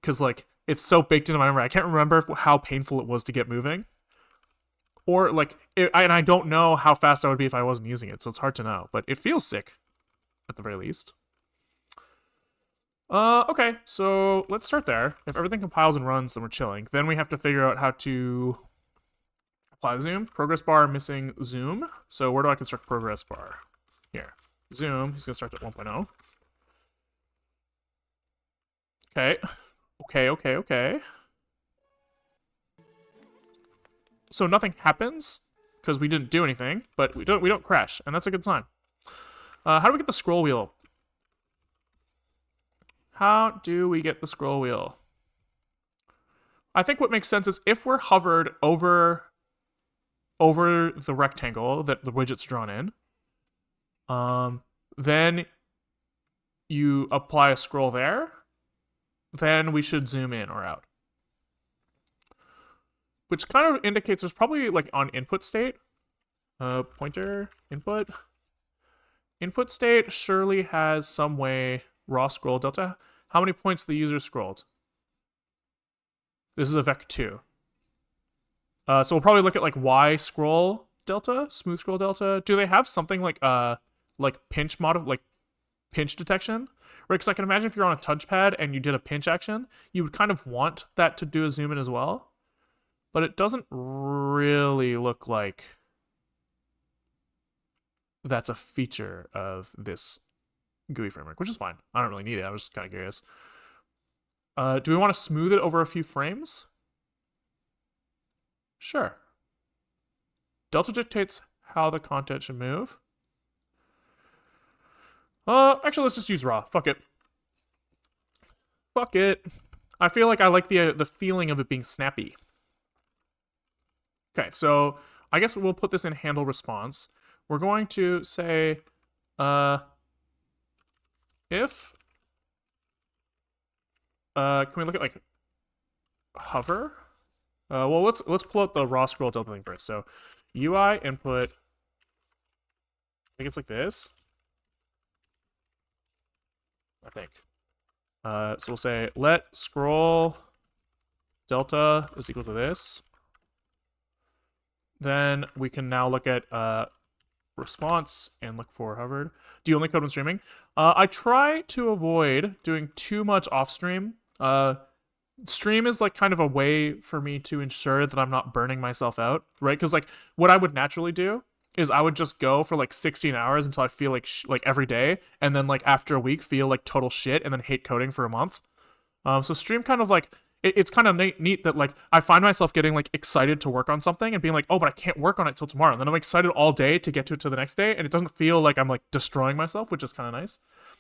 Speaker 1: because like it's so baked into my memory. I can't remember how painful it was to get moving, or like and I don't know how fast I would be if I wasn't using it, so it's hard to know. But it feels sick, at the very least. Okay, so let's start there. If everything compiles and runs, then we're chilling. Then we have to figure out how to apply zoom. Progress bar missing zoom. So where do I construct progress bar? Here. Zoom, he's gonna start at 1.0. Okay. So nothing happens because we didn't do anything, but we don't crash, and that's a good sign. How do we get the scroll wheel? How do we get the scroll wheel? I think what makes sense is if we're hovered over the rectangle that the widget's drawn in, then you apply a scroll there, then we should zoom in or out. Which kind of indicates there's probably like on input state, pointer, input. Input state surely has some way, raw scroll delta. How many points the user scrolled? This is a vec2. So we'll probably look at like Y scroll delta, smooth scroll delta. Do they have something like pinch mod, like pinch detection, right? Because I can imagine if you're on a touchpad and you did a pinch action, you would kind of want that to do a zoom in as well. But it doesn't really look like that's a feature of this GUI framework, which is fine. I don't really need it. I was just kind of curious. Do we want to smooth it over a few frames? Sure. Delta dictates how the content should move. Actually, let's just use raw. Fuck it. Fuck it. I feel like I like the feeling of it being snappy. Okay, so I guess we'll put this in handle response. We're going to say, if, can we look at like hover? Well, let's pull out the raw scroll delta thing first. So UI input, I think it's like this. I think. So we'll say let scroll delta is equal to this. Then we can now look at response and look for hovered. Do you only code when streaming? I try to avoid doing too much off stream. Stream is like kind of a way for me to ensure that I'm not burning myself out, right? Because like what I would naturally do is I would just go for like 16 hours until I feel like every day, and then like after a week feel like total shit, and then hate coding for a month. So stream kind of like it's kind of neat that like I find myself getting like excited to work on something and being like, oh, but I can't work on it till tomorrow. And then I'm excited all day to get to it to the next day, and it doesn't feel like I'm like destroying myself, which is kind of nice.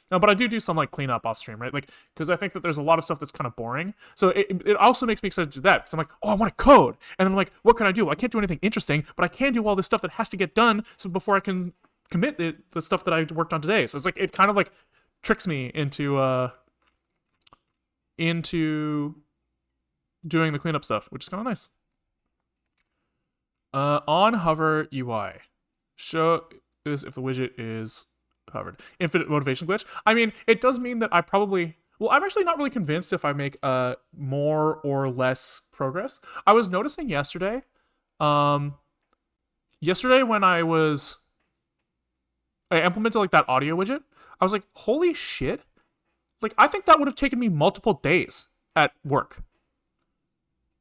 Speaker 1: But I do some like cleanup off stream, right? Like, because I think that there's a lot of stuff that's kind of boring. So it also makes me excited to do that, because I'm like, oh, I want to code. And then I'm like, what can I do? Well, I can't do anything interesting, but I can do all this stuff that has to get done so before I can commit the stuff that I worked on today. So it's like, it kind of like tricks me into doing the cleanup stuff, which is kind of nice. On hover UI, show is if the widget is hovered. Infinite motivation glitch. I mean, it does mean that I probably... Well, I'm actually not really convinced if I make more or less progress. I was noticing yesterday, when I implemented like that audio widget, I was like, holy shit. Like, I think that would have taken me multiple days at work,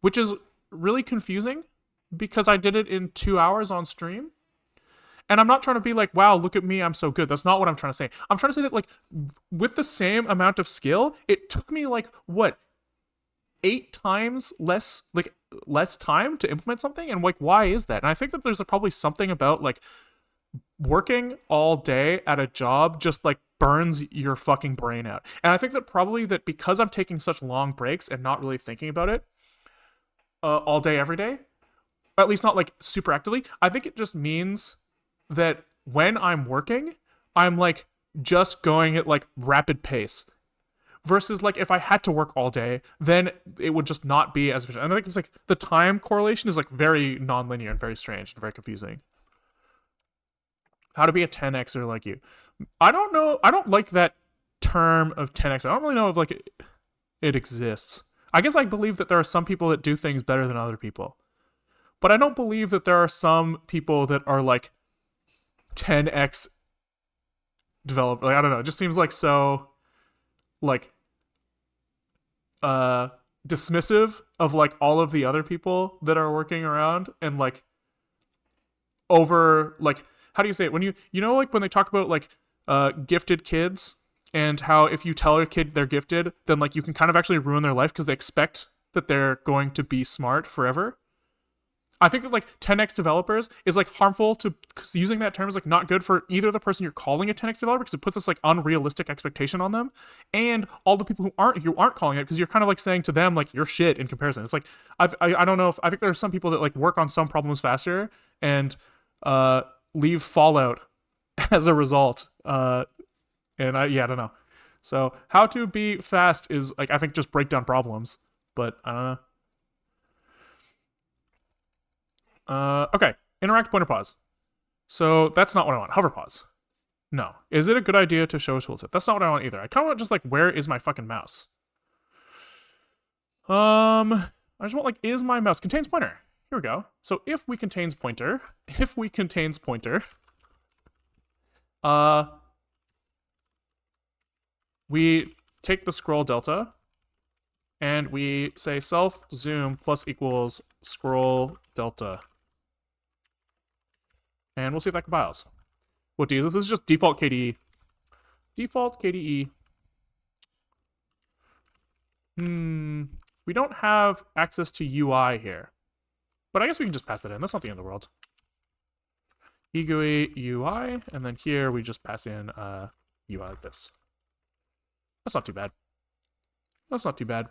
Speaker 1: which is really confusing because I did it in 2 hours on stream. And I'm not trying to be like, wow, look at me, I'm so good. That's not what I'm trying to say. I'm trying to say that, like, with the same amount of skill, it took me, like, what, 8 times less time to implement something? And, like, why is that? And I think that there's probably something about, like, working all day at a job just, like, burns your fucking brain out. And I think that probably that because I'm taking such long breaks and not really thinking about it all day, every day, or at least not, like, super actively, I think it just means that when I'm working, I'm like just going at like rapid pace, versus like if I had to work all day, then it would just not be as efficient. And I think it's like the time correlation is like very non-linear and very strange and very confusing. How to be a 10xer like you. I don't know. I don't like that term of 10x. I don't really know if like it exists. I guess I believe that there are some people that do things better than other people, but I don't believe that there are some people that are like 10x developer. Like, I don't know. It just seems like so like dismissive of like all of the other people that are working around, and like over like, how do you say it, when you know like when they talk about like gifted kids and how if you tell a kid they're gifted, then like you can kind of actually ruin their life because they expect that they're going to be smart forever. I think that like 10x developers is like harmful to, because using that term is like not good for either the person you're calling a 10x developer, because it puts this like unrealistic expectation on them, and all the people who aren't calling it, because you're kind of like saying to them like you're shit in comparison. It's like I don't know if I think there are some people that like work on some problems faster and leave fallout as a result. I don't know. So how to be fast is like, I think just break down problems, but I don't know. Okay, interact pointer pause. So that's not what I want. Hover pause. No. Is it a good idea to show a tooltip? That's not what I want either. I kind of want just like, where is my fucking mouse? I just want like, is my mouse contains pointer? Here we go. So if we contains pointer, we take the scroll delta and we say self zoom plus equals scroll delta. And we'll see if that compiles. What do this is just default KDE. Default KDE. We don't have access to UI here. But I guess we can just pass that in. That's not the end of the world. eGUI UI, and then here we just pass in UI like this. That's not too bad. That's not too bad.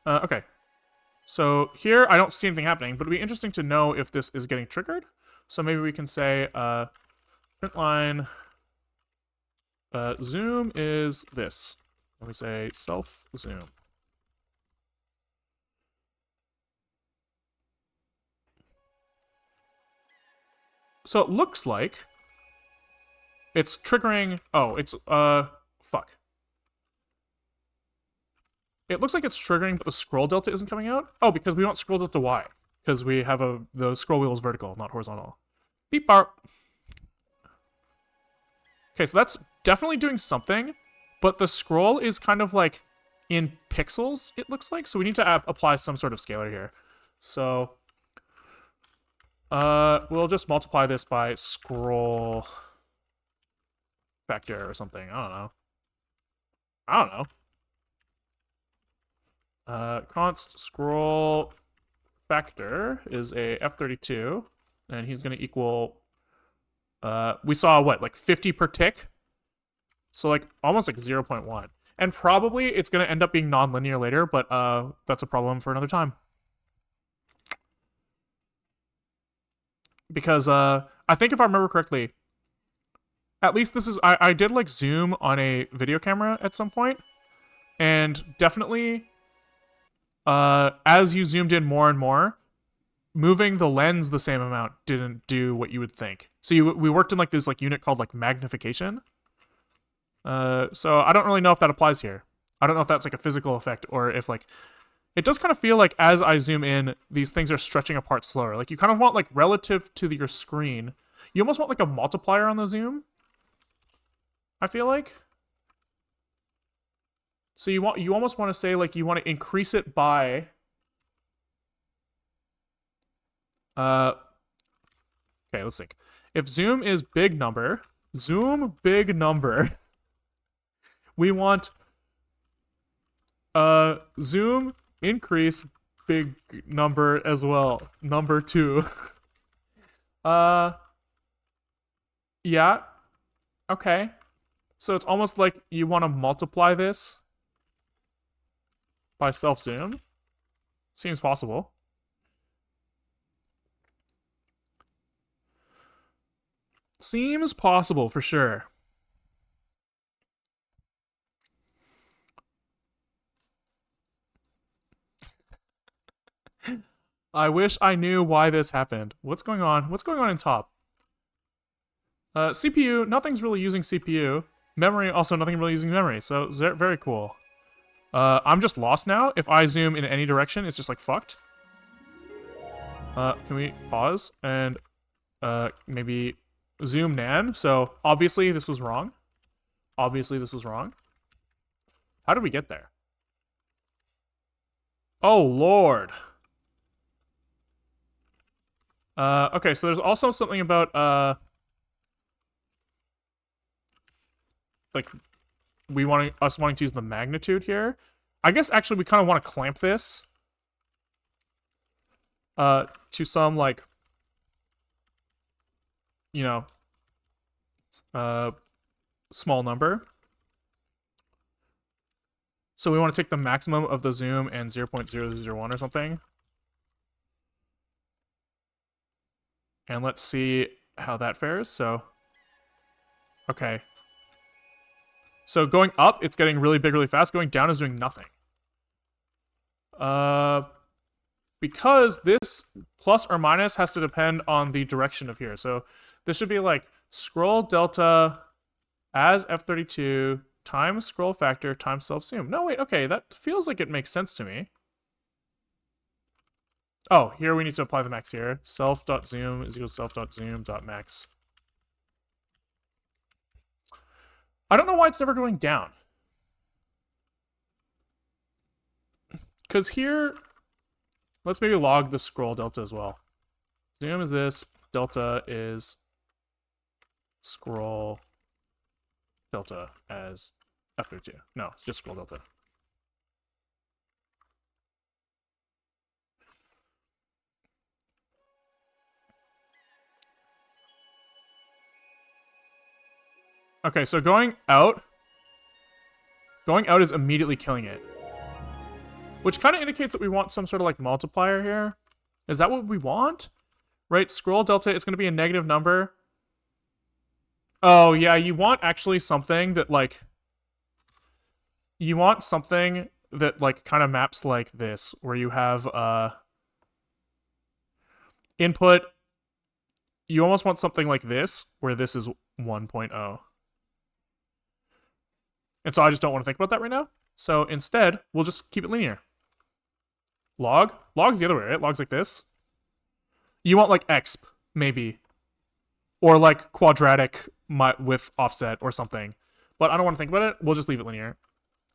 Speaker 1: Okay. So here I don't see anything happening, but it'd be interesting to know if this is getting triggered. So maybe we can say print line zoom is this. And we say self zoom. So it looks like it's triggering. Oh, it's fuck. It looks like it's triggering, but the scroll delta isn't coming out. Oh, because we want scroll delta Y, because we have the scroll wheel is vertical, not horizontal. Beep bar. Okay, so that's definitely doing something, but the scroll is kind of like in pixels, it looks like. So we need to apply some sort of scalar here. So we'll just multiply this by scroll factor or something. I don't know. Const scroll factor is a F32, and he's going to equal, we saw what, like 50 per tick? So like almost like 0.1. And probably it's going to end up being nonlinear later, but that's a problem for another time. Because I think if I remember correctly, at least this is, I did like zoom on a video camera at some point, and definitely as you zoomed in more and more, moving the lens the same amount didn't do what you would think. So we worked in like this like unit called like magnification. So I don't really know if that applies here. I don't know if that's like a physical effect or if like, it does kind of feel like as I zoom in, these things are stretching apart slower. Like you kind of want like relative to your screen, you almost want like a multiplier on the zoom, I feel like. So you almost want to say like you want to increase it by okay, let's think. If zoom is big number, zoom big number, we want zoom increase big number as well, number 2. Yeah. Okay. So it's almost like you want to multiply this by self zoom. Seems possible. Seems possible for sure. I wish I knew why this happened. What's going on? What's going on in top? CPU, nothing's really using CPU. Memory, also nothing really using memory. So very cool. I'm just lost now. If I zoom in any direction, it's just like fucked. Can we pause and maybe zoom nan? So obviously this was wrong. Obviously this was wrong. How did we get there? Oh lord. Okay, so there's also something about like us wanting to use the magnitude here. I guess actually we kind of want to clamp this to some like, you know, small number. So we want to take the maximum of the zoom and 0.001 or something. And let's see how that fares. So, okay. So going up, it's getting really big really fast. Going down is doing nothing. Because this plus or minus has to depend on the direction of here. So this should be like scroll delta as F32 times scroll factor times self zoom. No, wait, okay, that feels like it makes sense to me. Oh, here we need to apply the max here. Self.zoom is equal to self.zoom.max. I don't know why it's never going down. Because here, let's maybe log the scroll delta as well. Zoom is this, delta is scroll delta as f32. No, it's just scroll delta. Okay, so going out is immediately killing it. Which kind of indicates that we want some sort of like multiplier here. Is that what we want? Right, scroll delta, it's going to be a negative number. Oh, yeah, you want actually something that like... You want something that like kind of maps like this, where you have input. You almost want something like this, where this is 1.0. And so I just don't want to think about that right now. So instead, we'll just keep it linear. Log's the other way, right? Log's like this. You want like exp, maybe. Or like quadratic with offset or something. But I don't want to think about it. We'll just leave it linear.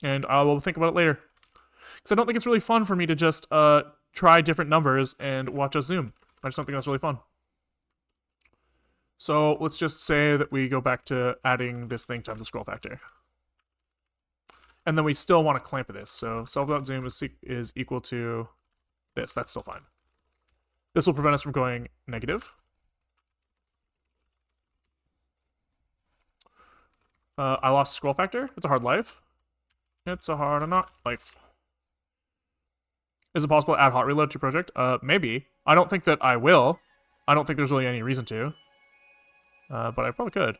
Speaker 1: And I will think about it later. Because I don't think it's really fun for me to just try different numbers and watch us zoom. I just don't think that's really fun. So let's just say that we go back to adding this thing times the scroll factor. And then we still want to clamp this. So self.zoom is equal to this. That's still fine. This will prevent us from going negative. I lost scroll factor. It's a hard life. It's a hard life. Is it possible to add hot reload to your project? Maybe. I don't think that I will. I don't think there's really any reason to. But I probably could.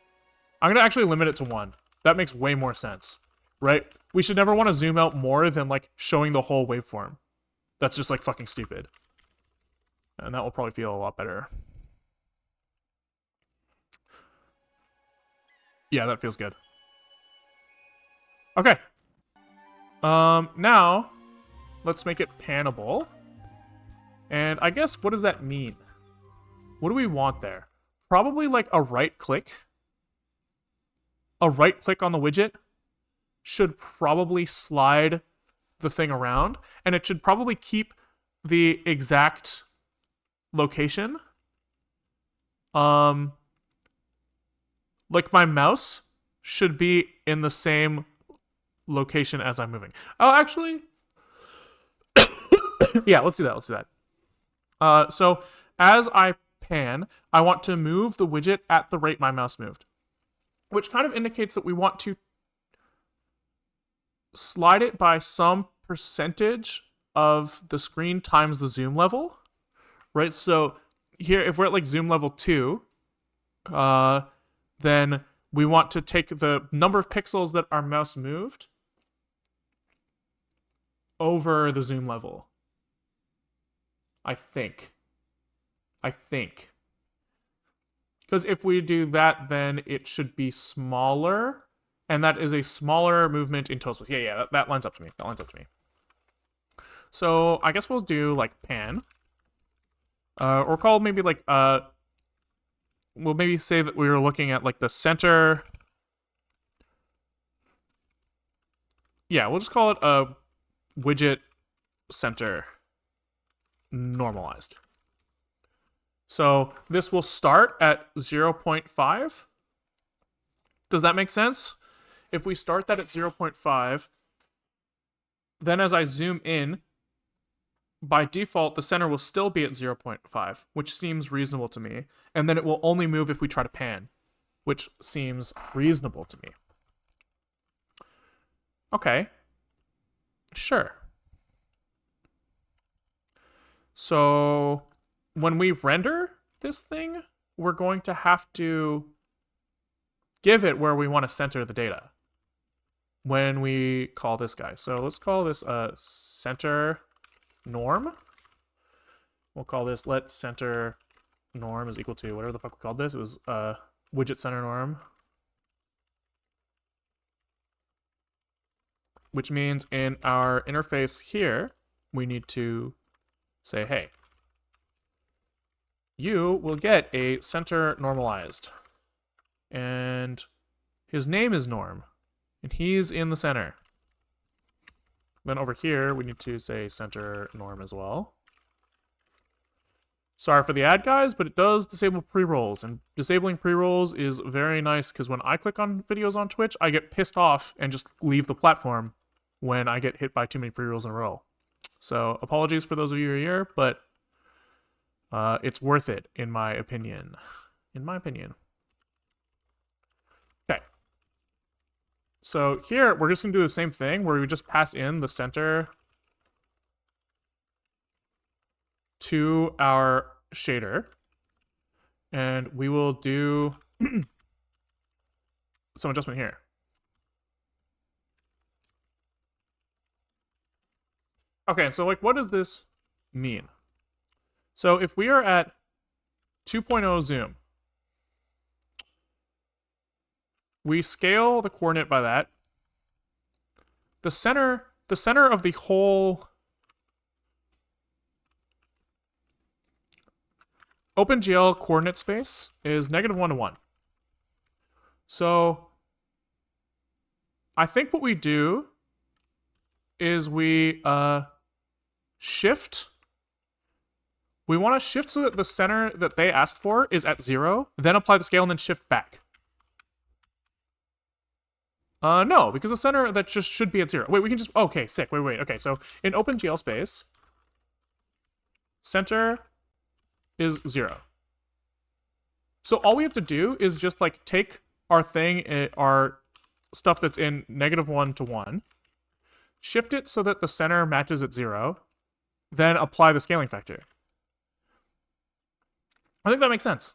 Speaker 1: I'm going to actually limit it to 1. That makes way more sense. Right? We should never want to zoom out more than, like, showing the whole waveform. That's just, like, fucking stupid. And that will probably feel a lot better. Yeah, that feels good. Okay. Now, let's make it panable. And I guess, what does that mean? What do we want there? Probably, like, a right click. A right click on the widget should probably slide the thing around, and it should probably keep the exact location. Like my mouse should be in the same location as I'm moving. Oh, actually, yeah, let's do that. So as I pan, I want to move the widget at the rate my mouse moved, which kind of indicates that we want to slide it by some percentage of the screen times the zoom level, right? So here, if we're at like zoom level 2, then we want to take the number of pixels that our mouse moved over the zoom level. I think. Because if we do that, then it should be smaller. And that is a smaller movement in total space. Yeah, that lines up to me. So I guess we'll do like pan. Or call maybe like, we'll maybe say that we were looking at like the center. Yeah, we'll just call it a widget center normalized. So this will start at 0.5. Does that make sense? If we start that at 0.5, then as I zoom in, by default, the center will still be at 0.5, which seems reasonable to me. And then it will only move if we try to pan, which seems reasonable to me. Okay. Sure. So when we render this thing, we're going to have to give it where we want to center the data when we call this guy. So let's call this center norm. We'll call this let center norm is equal to whatever the fuck we called this. It was widget center norm, which means in our interface here, we need to say, hey, you will get a center normalized. And His name is Norm, and he's in the center. Then over here, we need to say center Norm as well. Sorry for the ad, guys, but it does disable pre-rolls, and disabling pre-rolls is very nice because when I click on videos on Twitch, I get pissed off and just leave the platform when I get hit by too many pre-rolls in a row. So apologies for those of you who are here, but it's worth it, in my opinion. In my opinion. Okay. So here, we're just going to do the same thing, where we just pass in the center to our shader, and we will do some adjustment here. Okay, so like, what does this mean? So if we are at 2.0 zoom, we scale the coordinate by that. The center of the whole OpenGL coordinate space is -1 to 1. So I think what we do is we shift. We want to shift so that the center that they asked for is at 0, then apply the scale and then shift back. No, because the center that just should be at 0. Wait, we can just, okay, sick, wait. Okay, so in OpenGL space, center is 0. So all we have to do is just like take our thing, our stuff that's in -1 to 1, shift it so that the center matches at 0, then apply the scaling factor. I think that makes sense.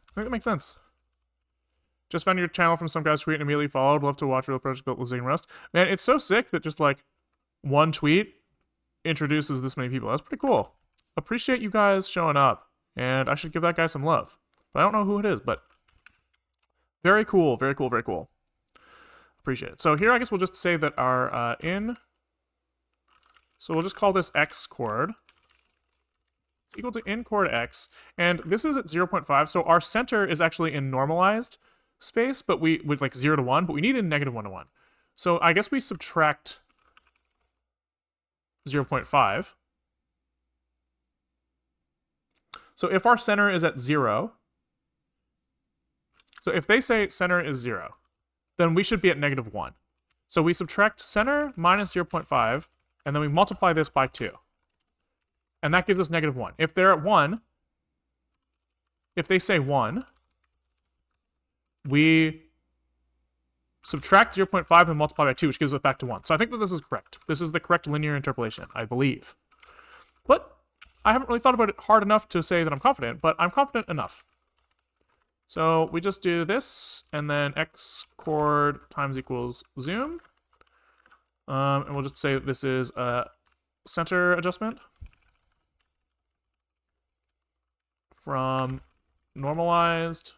Speaker 1: Just found your channel from some guy's tweet and immediately followed. Love to watch real projects built with Zing Rust. Man, it's so sick that just like one tweet introduces this many people. That's pretty cool. Appreciate you guys showing up. And I should give that guy some love. But I don't know who it is, but very cool, very cool, very cool. Appreciate it. So here I guess we'll just say that our so we'll just call this x chord. It's equal to in chord x. And this is at 0.5, so our center is actually in normalized space, but we with like 0 to 1, but we need in -1 to 1. So I guess we subtract 0.5. So if our center is at 0, so if they say center is 0, then we should be at -1. So we subtract center minus 0.5, and then we multiply this by 2. And that gives us -1. If they're at 1, if they say 1, we subtract 0.5 and multiply by 2, which gives us back to 1. So I think that this is correct. This is the correct linear interpolation, I believe. But I haven't really thought about it hard enough to say that I'm confident, but I'm confident enough. So we just do this, and then x chord times equals zoom. And we'll just say that this is a center adjustment from normalized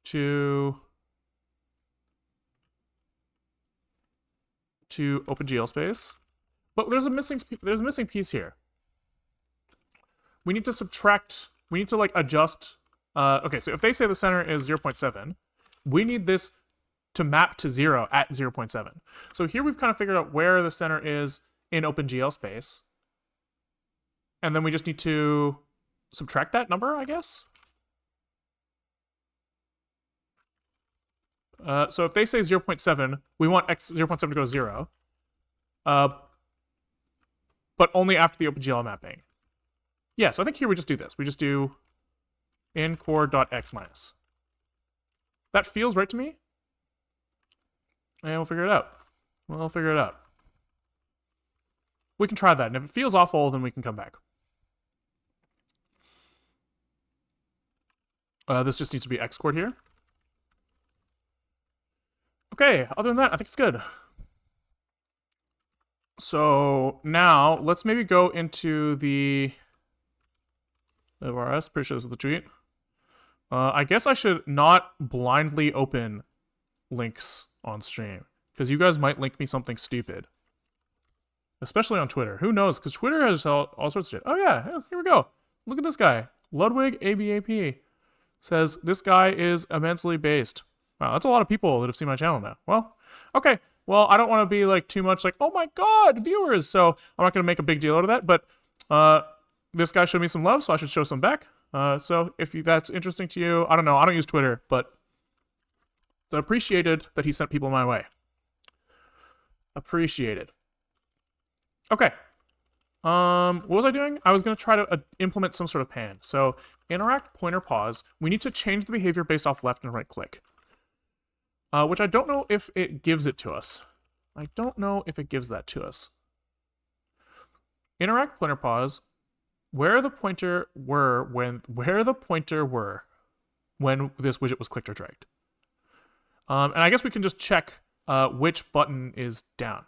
Speaker 1: to OpenGL space. But there's a missing piece here. We need to subtract, we need to like adjust, okay, so if they say the center is 0.7, we need this to map to 0 at 0.7. So here we've kind of figured out where the center is in OpenGL space. And then we just need to subtract that number, I guess. So if they say 0.7, we want x 0.7 to go to 0. But only after the OpenGL mapping. Yeah, so I think here we just do this. We just do in chord.x minus. That feels right to me. And we'll figure it out. We can try that, and if it feels awful, then we can come back. This just needs to be x chord here. Okay, other than that, I think it's good. So now, let's maybe go into the ORS, pretty sure this is the tweet. I guess I should not blindly open links on stream, because you guys might link me something stupid. Especially on Twitter. Who knows? Because Twitter has all sorts of shit. Oh yeah, here we go. Look at this guy. Ludwig ABAP says, this guy is immensely based. Wow, that's a lot of people that have seen my channel now. Well, okay. Well, I don't want to be like too much like, oh my god, viewers. So I'm not going to make a big deal out of that. But this guy showed me some love, so I should show some back. So if that's interesting to you, I don't know. I don't use Twitter, but it's appreciated that he sent people my way. Appreciated. Okay. What was I doing? I was going to try to implement some sort of pan. So interact pointer pause. We need to change the behavior based off left and right click. Which I don't know if it gives it to us. I don't know if it gives that to us. Interact pointer pause. Where the pointer were when this widget was clicked or dragged. And I guess we can just check which button is down.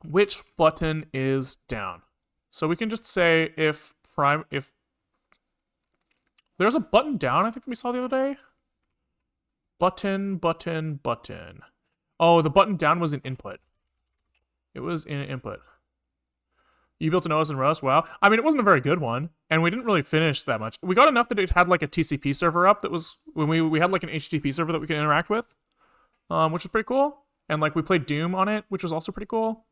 Speaker 1: Which button is down? So we can just say if there's a button down, I think we saw the other day. Button. Oh, the button down was in input. It was in input. You built an OS in Rust? Wow. I mean, it wasn't a very good one, and we didn't really finish that much. We got enough that it had like a TCP server up that was, when we had like an HTTP server that we could interact with, which was pretty cool. And like we played Doom on it, which was also pretty cool.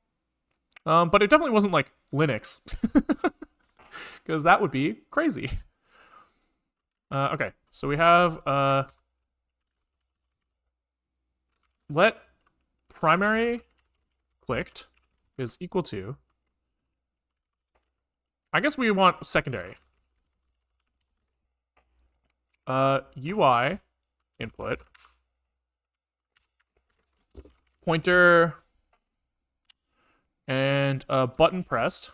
Speaker 1: But it definitely wasn't like Linux, because that would be crazy. Okay, so we have let primary clicked is equal to, I guess we want secondary. UI input pointer and button pressed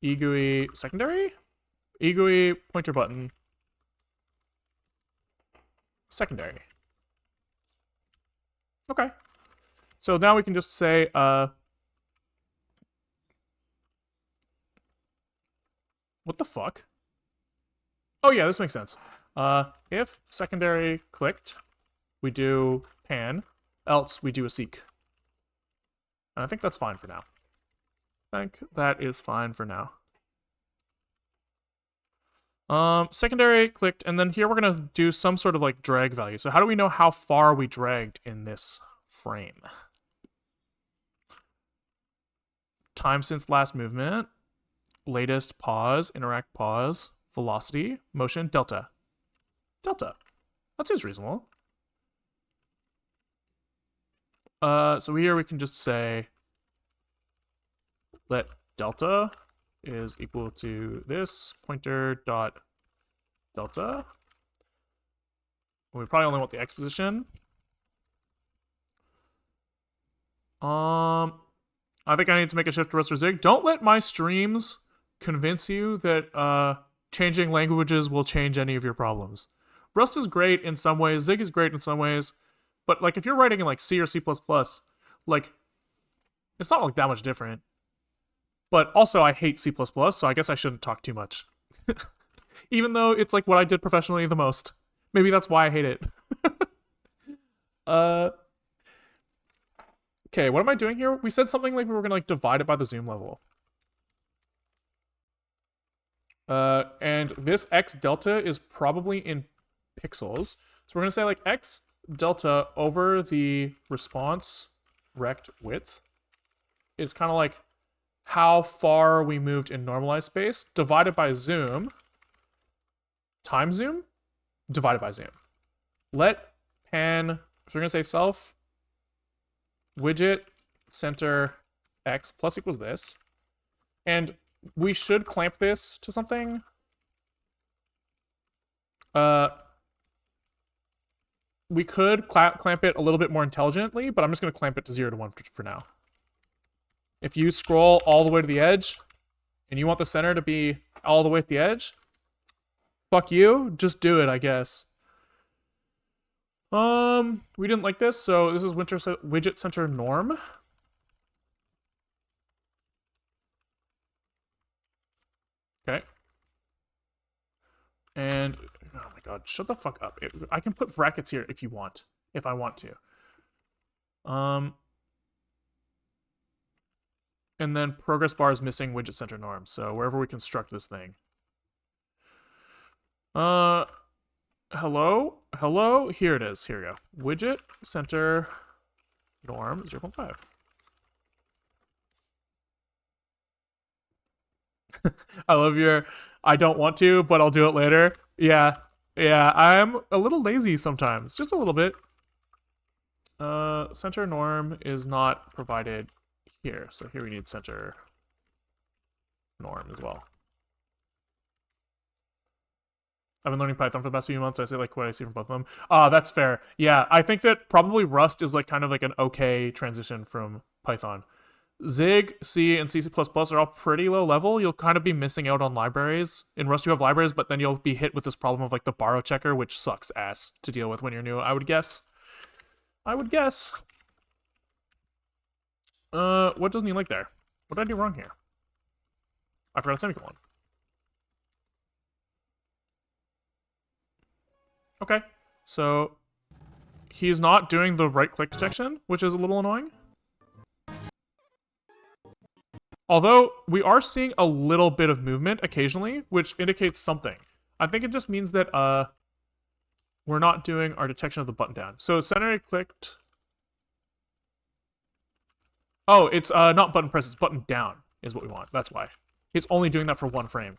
Speaker 1: eGUI secondary, eGUI pointer button secondary. Okay, so now we can just say what the fuck? Oh yeah, this makes sense. If secondary clicked, we do pan, else we do a seek. And I think that's fine for now. I think that is fine for now. Secondary clicked, and then here we're gonna do some sort of like drag value. So how do we know how far we dragged in this frame? Time since last movement, latest pause, interact pause, velocity, motion, delta. Delta. That seems reasonable. So here we can just say let delta is equal to this pointer dot delta. We probably only want the X position. I think I need to make a shift to Rust or Zig. Don't let my streams convince you that changing languages will change any of your problems. Rust is great in some ways, Zig is great in some ways, but like if you're writing in like C or C++, like it's not like that much different. But also I hate C++, so I guess I shouldn't talk too much. Even though it's like what I did professionally the most. Maybe that's why I hate it. Okay, what am I doing here? We said something like we were gonna like divide it by the zoom level. And this X delta is probably in pixels. So we're gonna say like X delta over the response rect width is kind of like how far we moved in normalized space divided by zoom times zoom divided by zoom. Let pan, so we're gonna say self widget center X plus equals this, and we should clamp this to something. We could clamp it a little bit more intelligently, but I'm just gonna clamp it to 0 to 1 for now. If you scroll all the way to the edge and you want the center to be all the way at the edge, fuck you, just do it, I guess. We didn't like this, so this is widget center norm. Okay. And, oh my god, shut the fuck up. I can put brackets here if you want, if I want to. And then progress bar is missing widget center norm, so wherever we construct this thing. Hello? Hello? Here it is. Here we go. Widget, center, norm, 0.5. I love your, I don't want to, but I'll do it later. Yeah. Yeah, I'm a little lazy sometimes. Just a little bit. Center norm is not provided here. So here we need center norm as well. I've been learning Python for the past few months. I say like what I see from both of them. That's fair. Yeah, I think that probably Rust is like kind of like an okay transition from Python. Zig, C, and C++ are all pretty low level. You'll kind of be missing out on libraries. In Rust, you have libraries, but then you'll be hit with this problem of like the borrow checker, which sucks ass to deal with when you're new, I would guess. What doesn't he like there? What did I do wrong here? I forgot a semicolon. Okay, so he's not doing the right-click detection, which is a little annoying. Although, we are seeing a little bit of movement occasionally, which indicates something. I think it just means that we're not doing our detection of the button down. So center clicked. Oh, it's not button press, it's button down is what we want. That's why. It's only doing that for one frame.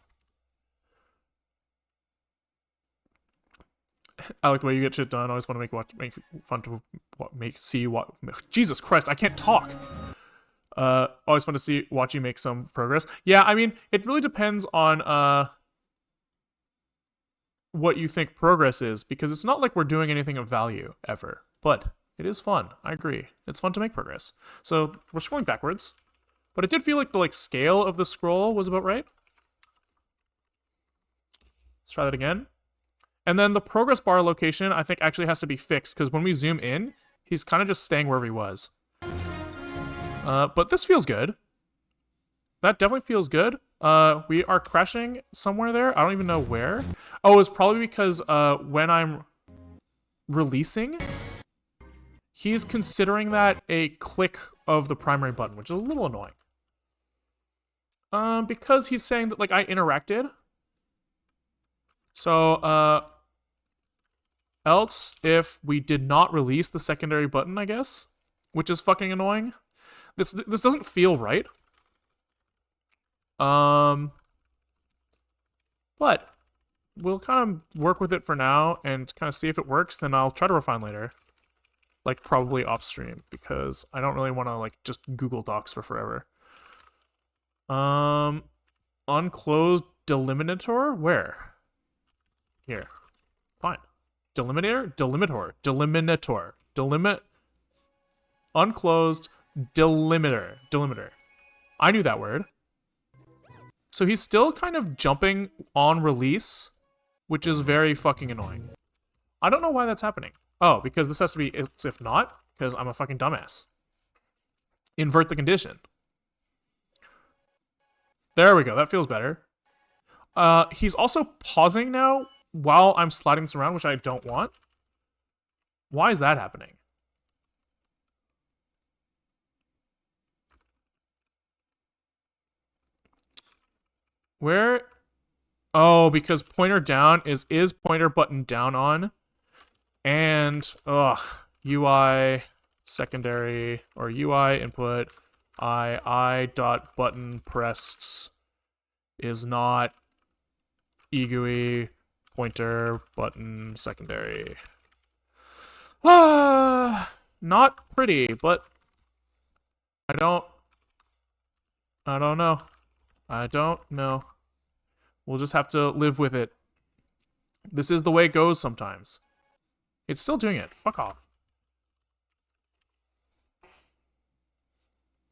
Speaker 1: I like the way you get shit done. Always fun to see what. Jesus Christ, I can't talk. Always fun to watch you make some progress. Yeah, I mean, it really depends on what you think progress is, because it's not like we're doing anything of value ever, but it is fun. I agree. It's fun to make progress. So we're scrolling backwards, but it did feel like the scale of the scroll was about right. Let's try that again. And then the progress bar location, I think, actually has to be fixed, because when we zoom in, he's kind of just staying wherever he was. But this feels good. That definitely feels good. We are crashing somewhere there. I don't even know where. Oh, it's probably because when I'm releasing, he's considering that a click of the primary button, which is a little annoying. Because he's saying that, I interacted. So, else if we did not release the secondary button, I guess, which is fucking annoying. This doesn't feel right. But we'll kind of work with it for now and kind of see if it works. Then I'll try to refine later, probably off stream, because I don't really want to just Google Docs for forever. Unclosed delimiter, where? Here, fine. Delimiter, unclosed delimiter. I knew that word. So he's still kind of jumping on release, which is very fucking annoying. I don't know why that's happening. Oh, because this has to be if not, because I'm a fucking dumbass. Invert the condition. There we go, that feels better. He's also pausing now while I'm sliding this around, which I don't want. Why is that happening? Where? Oh, because pointer down is pointer button down on. And, UI secondary, or UI input, I dot button pressed is not EGUI pointer button secondary. Not pretty, but I don't know. I don't know. We'll just have to live with it. This is the way it goes sometimes. It's still doing it. Fuck off.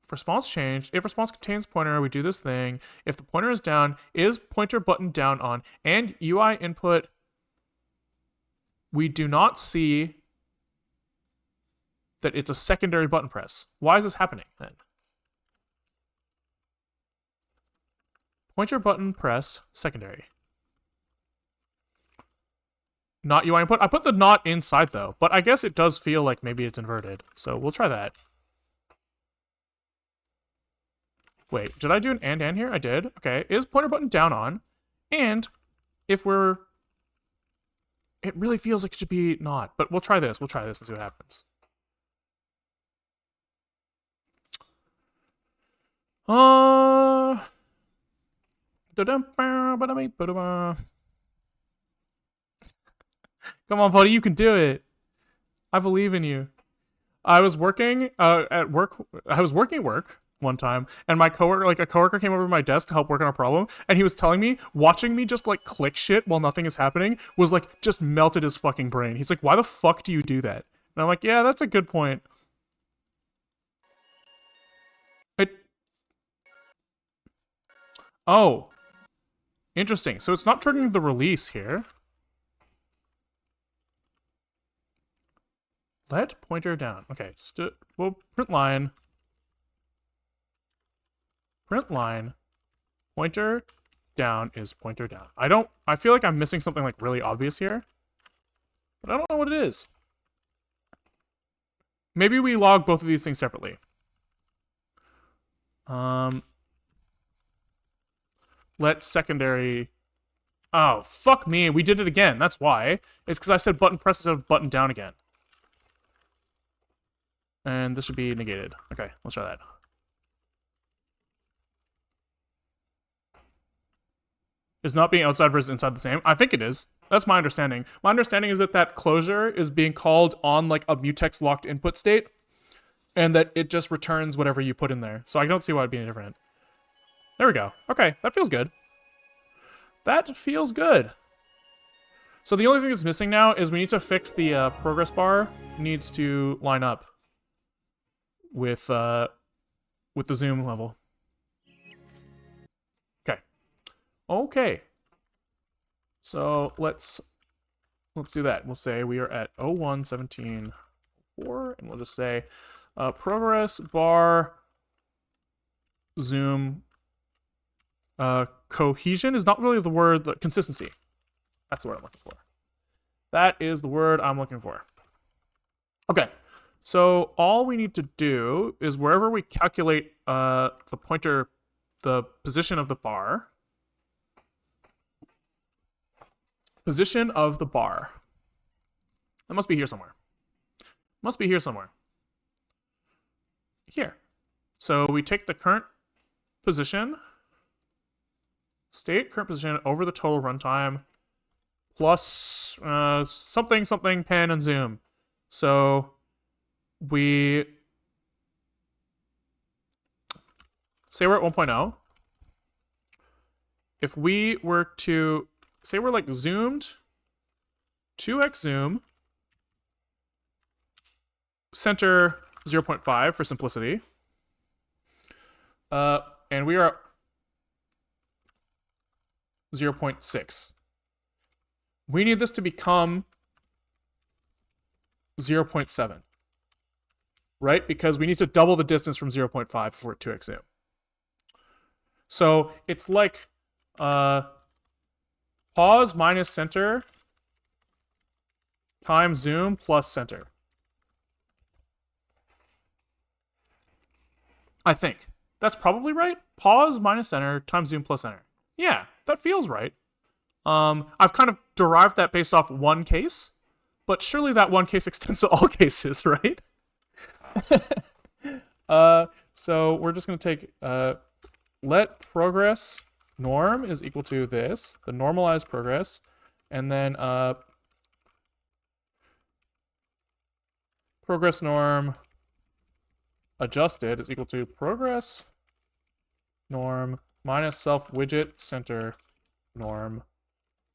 Speaker 1: If response changed, if response contains pointer, we do this thing. If the pointer is down, is pointer button down on, and UI input, we do not see that it's a secondary button press. Why is this happening then? Pointer button press secondary. Not UI input. I put the not inside though, but I guess it does feel like maybe it's inverted. So we'll try that. Wait, did I do an and here? I did. Okay, is pointer button down on? And if we're It really feels like it should be not, but we'll try this. We'll try this and see what happens. Come on, buddy, you can do it. I believe in you. I was working at work. I was working at work one time, and my coworker, like a coworker, came over to my desk to help work on a problem, and he was telling me, watching me just like click shit while nothing is happening was like just melted his fucking brain. He's like, "Why the fuck do you do that?" And I'm like, "Yeah, that's a good point." Oh, interesting. So it's not triggering the release here. Let pointer down. Okay, well, print line. Print line. Pointer down is pointer down. I feel like I'm missing something like really obvious here, but I don't know what it is. Maybe we log both of these things separately. Let secondary. Oh, fuck me. We did it again. That's why. It's because I said button press instead of button down again. And this should be negated. Okay, let's try that. Is not being outside versus inside the same? I think it is. That's my understanding. My understanding is that that closure is being called on like a mutex locked input state, and that it just returns whatever you put in there. So I don't see why it'd be any different. There we go. Okay, that feels good. That feels good. So the only thing that's missing now is we need to fix the progress bar needs to line up with the zoom level. Okay. Okay. So let's do that. We'll say we are at 01.17.4, and we'll just say progress bar zoom cohesion is not really the word, the consistency. That's the word I'm looking for. That is the word I'm looking for. Okay. So all we need to do is wherever we calculate the pointer, the position of the bar. Position of the bar. That must be here somewhere. Must be here somewhere. Here. So we take the current position, state current position over the total runtime, plus something, something, pan, and zoom. So we say we're at 1.0. If we were to say we're like zoomed, 2x zoom, center 0.5 for simplicity, and we are 0.6. We need this to become 0.7, right? Because we need to double the distance from 0.5 for 2x zoom. So it's like pause minus center times zoom plus center. I think. That's probably right. Pause minus center times zoom plus center. Yeah, that feels right. I've kind of derived that based off one case, but surely that one case extends to all cases, right? So we're just going to take let progress norm is equal to this, the normalized progress, and then progress norm adjusted is equal to progress norm minus self widget center norm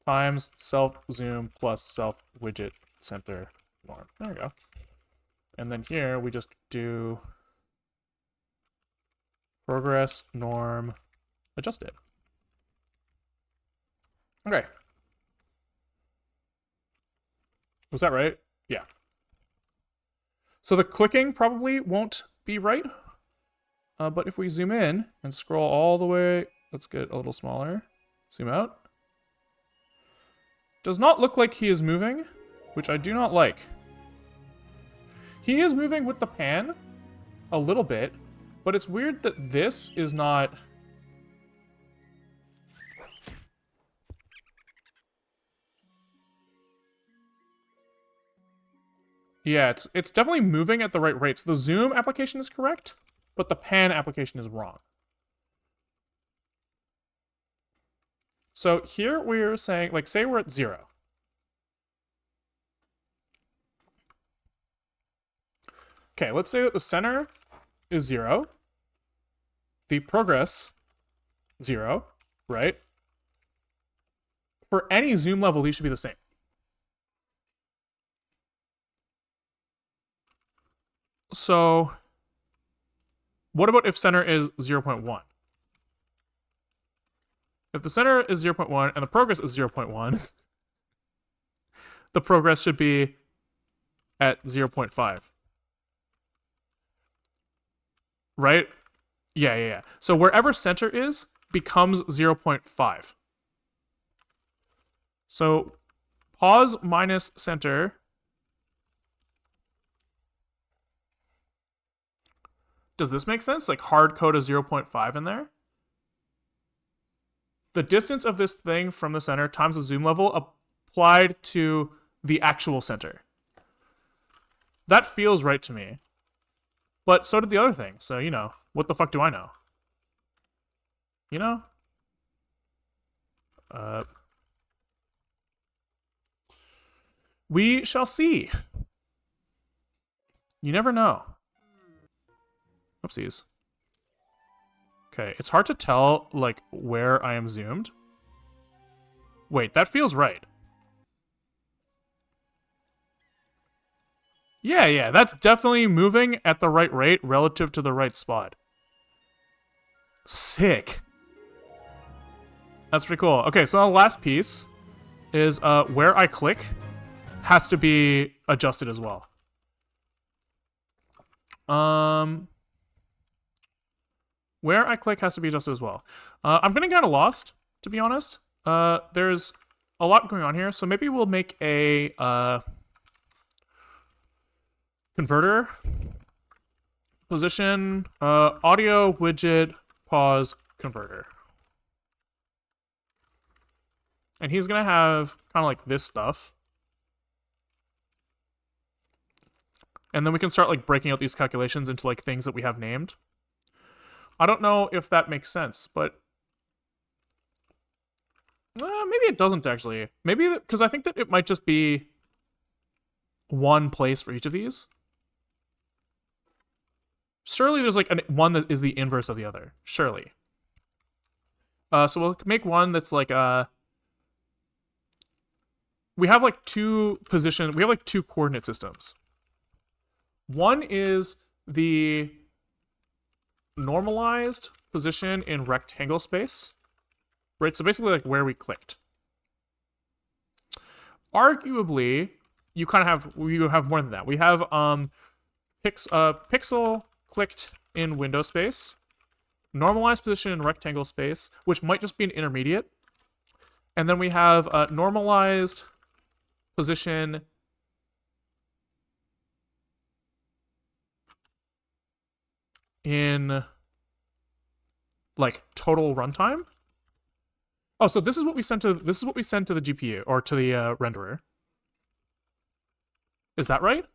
Speaker 1: times self zoom plus self widget center norm. There we go. And then here we just do progress norm adjusted. Okay. Was that right? Yeah. So the clicking probably won't be right. But if we zoom in and scroll all the way, let's get a little smaller. Zoom out. Does not look like he is moving, which I do not like. He is moving with the pan a little bit, but it's weird that this is not... Yeah, it's definitely moving at the right rate. So the zoom application is correct, but the pan application is wrong. So here we're saying, like, say we're at 0. Okay, let's say that the center is 0, the progress 0, right? For any zoom level, these should be the same. So what about if center is 0.1? If the center is 0.1 and the progress is 0.1, the progress should be at 0.5. Right? Yeah. So wherever center is becomes 0.5. So pause minus center does this make sense? Like hard code a 0.5 in there? The distance of this thing from the center times the zoom level applied to the actual center. That feels right to me. But so did the other thing. So, you know, what the fuck do I know? You know? We shall see. You never know. Oopsies. Okay, it's hard to tell, like, where I am zoomed. Wait, that feels right. Yeah, that's definitely moving at the right rate relative to the right spot. Sick. That's pretty cool. Okay, so the last piece is where I click has to be adjusted as well. Where I click has to be adjusted as well. I'm getting kind of lost, to be honest. There's a lot going on here, so maybe we'll make a converter position audio widget pause converter. And he's gonna have kind of like this stuff. And then we can start like breaking out these calculations into like things that we have named. I don't know if that makes sense, but maybe it doesn't actually. Maybe because I think that it might just be one place for each of these. Surely there's like one that is the inverse of the other. Surely. So we'll make one that's like we have like two coordinate systems. One is the normalized position in rectangle space, right? So basically like where we clicked. Arguably, you have more than that. We have pixel clicked in window space, normalized position in rectangle space, which might just be an intermediate, and then we have normalized position in like total runtime. Oh, so this is what we sent to the GPU or to the renderer. Is that right?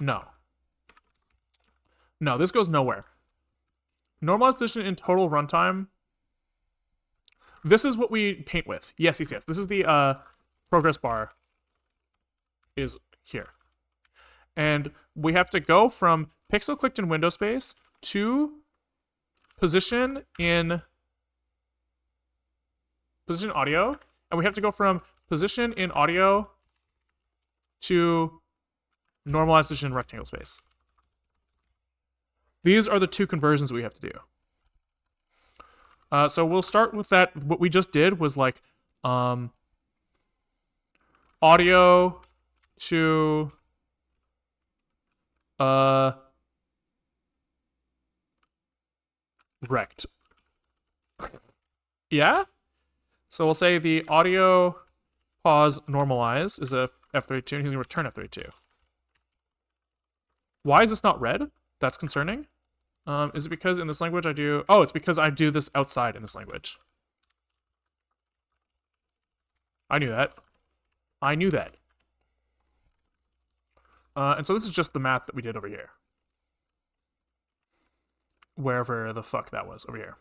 Speaker 1: No. No, this goes nowhere. Normalized position in total runtime. This is what we paint with. Yes. This is the progress bar is here. And we have to go from pixel clicked in window space to position audio, and we have to go from position in audio to normalized position in rectangle space. These are the two conversions we have to do. So we'll start with that. What we just did was like audio to rect. Yeah? So we'll say the audio pause normalize is a F32, and he's gonna return F32. Why is this not red? That's concerning. Is it because in this language I do... Oh, it's because I do this outside in this language. I knew that. And so this is just the math that we did over here. Wherever the fuck that was, over here.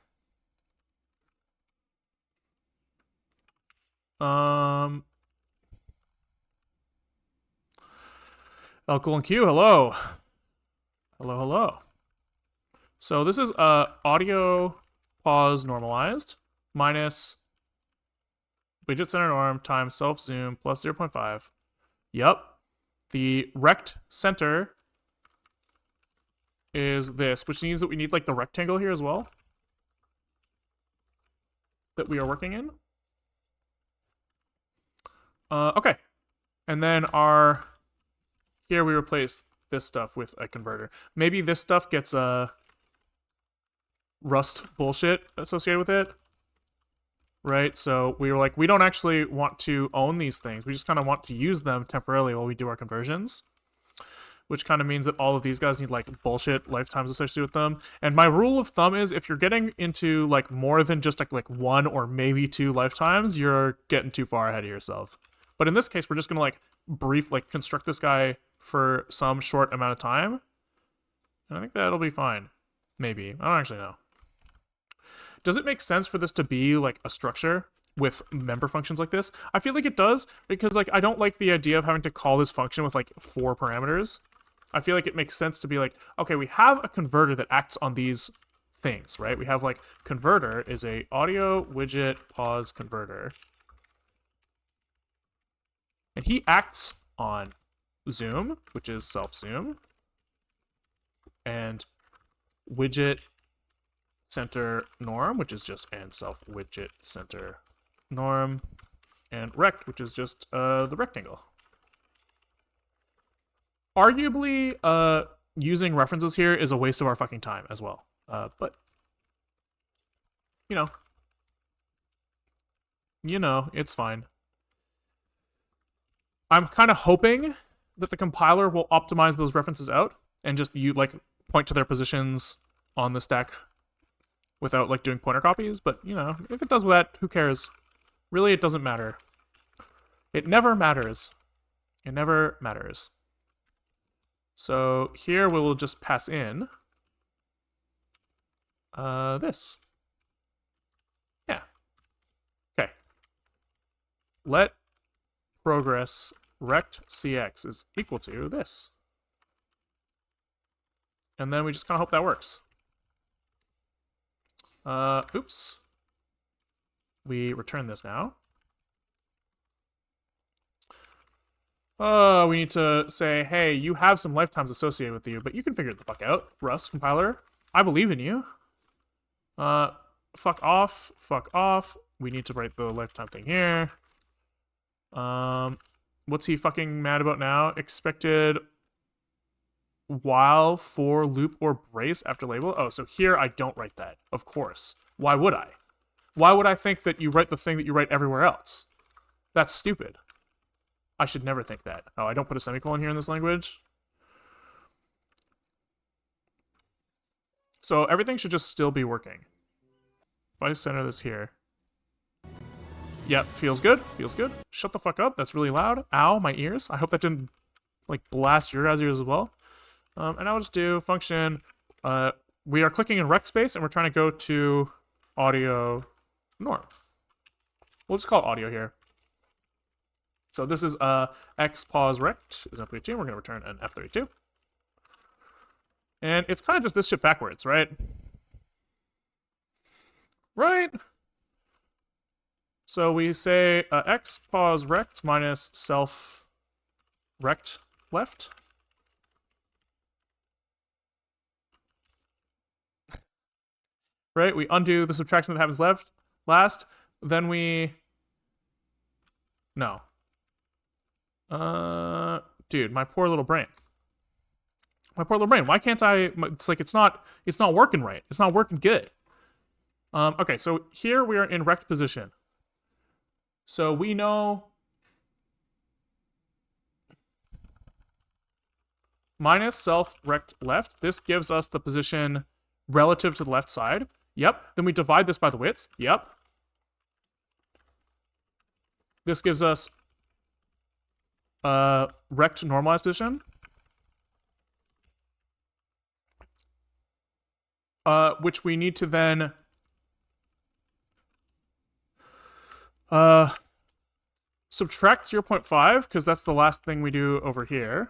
Speaker 1: El Cool and Q, hello. Hello, hello. So this is audio pause normalized minus widget center norm times self zoom plus 0.5. Yup. The rect center is this, which means that we need like the rectangle here as well that we are working in. Okay. And then here we replace this stuff with a converter. Maybe this stuff gets Rust bullshit associated with it. Right? So we were like, we don't actually want to own these things. We just kind of want to use them temporarily while we do our conversions. Which kind of means that all of these guys need like bullshit lifetimes associated with them. And my rule of thumb is if you're getting into like more than just like one or maybe 2 lifetimes, you're getting too far ahead of yourself. But in this case, we're just gonna like construct this guy for some short amount of time. And I think that'll be fine. Maybe. I don't actually know. Does it make sense for this to be like a structure with member functions like this? I feel like it does, because like I don't like the idea of having to call this function with like 4 parameters. I feel like it makes sense to be like, okay, we have a converter that acts on these things, right? We have like converter is a audio widget pause converter. And he acts on zoom, which is self zoom, and widget center norm, which is just and self widget center norm, and rect, which is just the rectangle. Arguably, using references here is a waste of our fucking time as well. But you know, it's fine. I'm kind of hoping that the compiler will optimize those references out and just point to their positions on the stack without like doing pointer copies. But you know, if it does that, who cares? Really, it doesn't matter. It never matters. It never matters. So here we will just pass in this. Yeah. Okay. Let progress rect cx is equal to this. And then we just kind of hope that works. Oops. We return this now. We need to say, hey, you have some lifetimes associated with you, but you can figure it the fuck out, Rust compiler. I believe in you. Fuck off, fuck off. We need to write the lifetime thing here. What's he fucking mad about now? Expected while, for, loop, or brace after label. Oh, so here I don't write that. Of course. Why would I? Why would I think that you write the thing that you write everywhere else? That's stupid. I should never think that. Oh, I don't put a semicolon here in this language. So everything should just still be working. If I center this here. Yep, feels good. Feels good. Shut the fuck up. That's really loud. Ow, my ears. I hope that didn't like blast your guys' ears as well. And I'll just do function. We are clicking in rect space and we're trying to go to audio norm. We'll just call it audio here. So this is x pause rect is F32. We're going to return an F32. And it's kind of just this shit backwards, right? Right? So we say x pause rect minus self rect left. Right? We undo the subtraction that happens last. Then we... No. Dude, my poor little brain. My poor little brain. Why can't I... It's like, it's not working right. It's not working good. Okay, so here we are in rect position. So we know... minus self rect left. This gives us the position relative to the left side. Yep. Then we divide this by the width. Yep. This gives us rect normalized position. which we need to then subtract 0.5, because that's the last thing we do over here.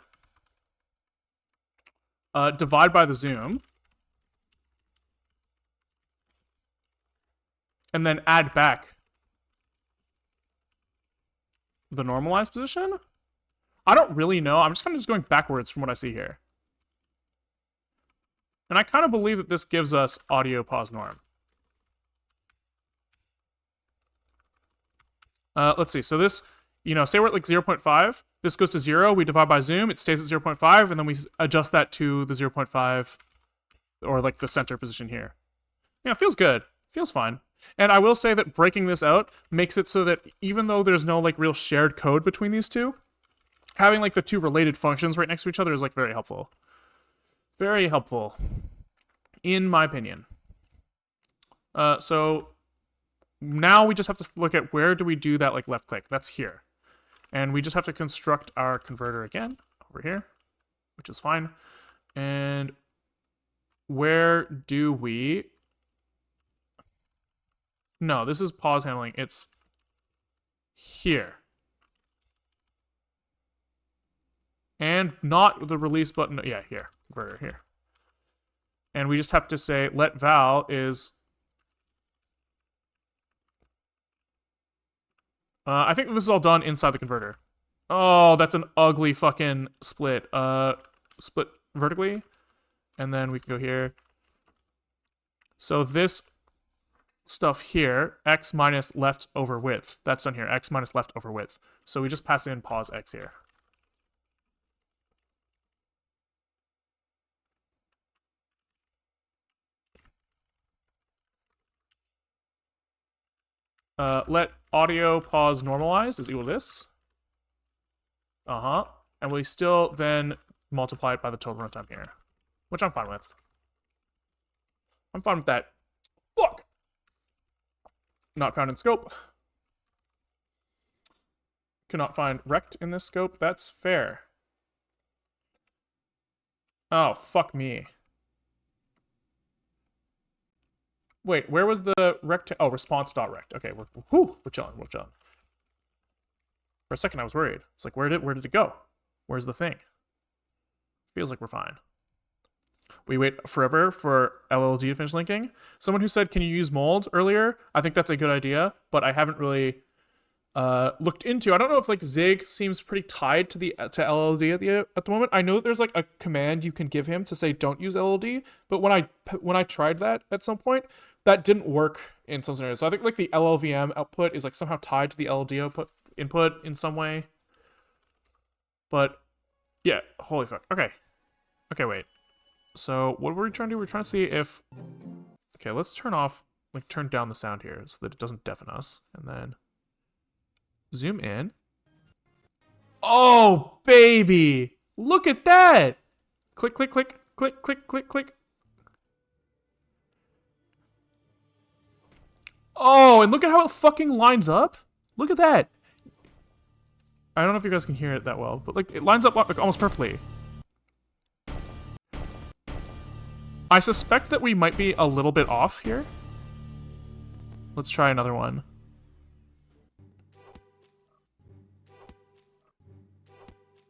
Speaker 1: Divide by the zoom. And then add back the normalized position? I don't really know. I'm just kind of just going backwards from what I see here. And I kind of believe that this gives us audio pause norm. Let's see. So this, say we're at like 0.5. This goes to 0. We divide by zoom. It stays at 0.5. And then we adjust that to the 0.5 or like the center position here. Yeah, it feels good. Feels fine. And I will say that breaking this out makes it so that even though there's no like real shared code between these two, having like the two related functions right next to each other is like very helpful. Very helpful, in my opinion. So now we just have to look at where do we do that like left click. That's here. And we just have to construct our converter again over here, which is fine. And where do we... No, this is pause handling. It's here. And not the release button. Yeah, here. Converter here. And we just have to say let val is... I think this is all done inside the converter. Oh, that's an ugly fucking split. Split vertically. And then we can go here. So this stuff here, x minus left over width. That's done here, x minus left over width. So we just pass in pause x here. Let audio pause normalized is equal to this. And we still then multiply it by the total runtime here, which I'm fine with. I'm fine with that. Fuck! Not found in scope. Cannot find rect in this scope. That's fair. Oh, fuck me. Wait, where was the rect? Oh, response.rect. Okay, we're chilling, we're chilling. For a second, I was worried. It's like, where did it go? Where's the thing? Feels like we're fine. We wait forever for LLD to finish linking. Someone who said, can you use mold earlier? I think that's a good idea, but I haven't really looked into. I don't know if like Zig seems pretty tied to LLD at the moment. I know that there's like a command you can give him to say don't use LLD, but when I tried that at some point, that didn't work in some scenarios. So I think like the LLVM output is like somehow tied to the LLD input in some way. But yeah, holy fuck. Okay, wait. So what were we trying to do? We're trying to see if... Okay, let's turn down the sound here so that it doesn't deafen us. And then zoom in. Oh, baby! Look at that! Click, click, click, click, click, click, click. Oh, and look at how it fucking lines up. Look at that. I don't know if you guys can hear it that well, but like it lines up like almost perfectly. I suspect that we might be a little bit off here. Let's try another one.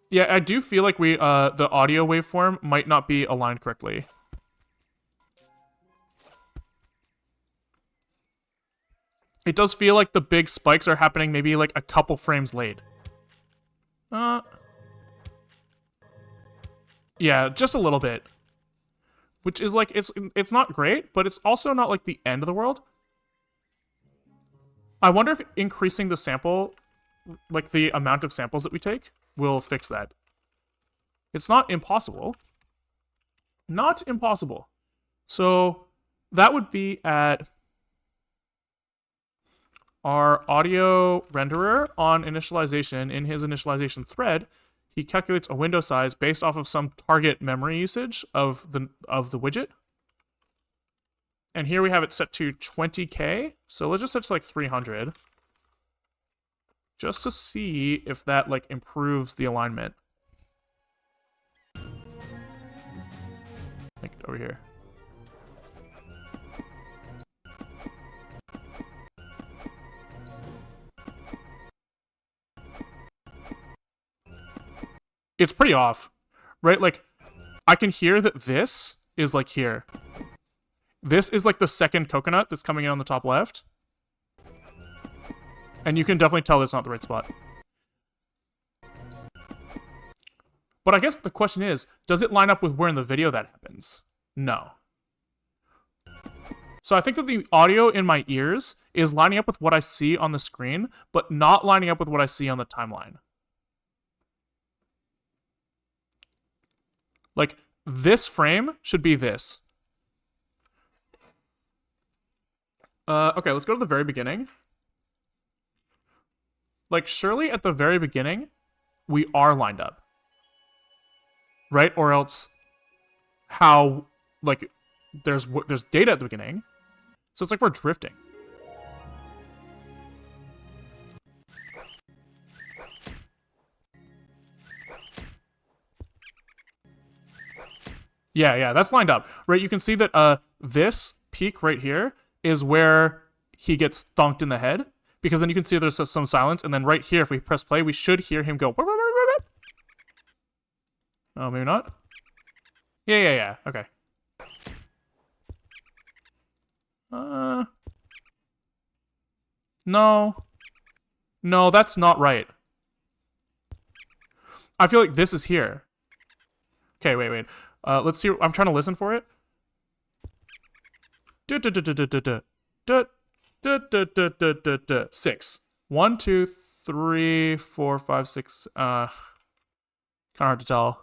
Speaker 1: Yeah, I do feel like the audio waveform might not be aligned correctly. It does feel like the big spikes are happening maybe like a couple frames late. Yeah, just a little bit. Which is like, it's not great, but it's also not like the end of the world. I wonder if increasing the sample, like the amount of samples that we take, will fix that. It's not impossible. Not impossible. So that would be at our audio renderer on initialization. In his initialization thread, he calculates a window size based off of some target memory usage of the widget. And here we have it set to 20K. So let's just set to like 300. Just to see if that like improves the alignment. Like over here. It's pretty off, right? Like, I can hear that this is like here. This is like the second coconut that's coming in on the top left. And you can definitely tell it's not the right spot. But I guess the question is, does it line up with where in the video that happens? No. So I think that the audio in my ears is lining up with what I see on the screen, but not lining up with what I see on the timeline. Like, this frame should be this. Okay, let's go to the very beginning. Like, surely at the very beginning, we are lined up. Right? Or else, how, like, there's data at the beginning. So it's like we're drifting. Yeah, that's lined up. Right, you can see that this peak right here is where he gets thunked in the head. Because then you can see there's some silence, and then right here, if we press play, we should hear him go. Oh, maybe not? Yeah. Okay. No. No, that's not right. I feel like this is here. Okay, wait. Let's see. I'm trying to listen for it. 6. 1, 2, 3, 4, 5, 6. Kind of hard to tell.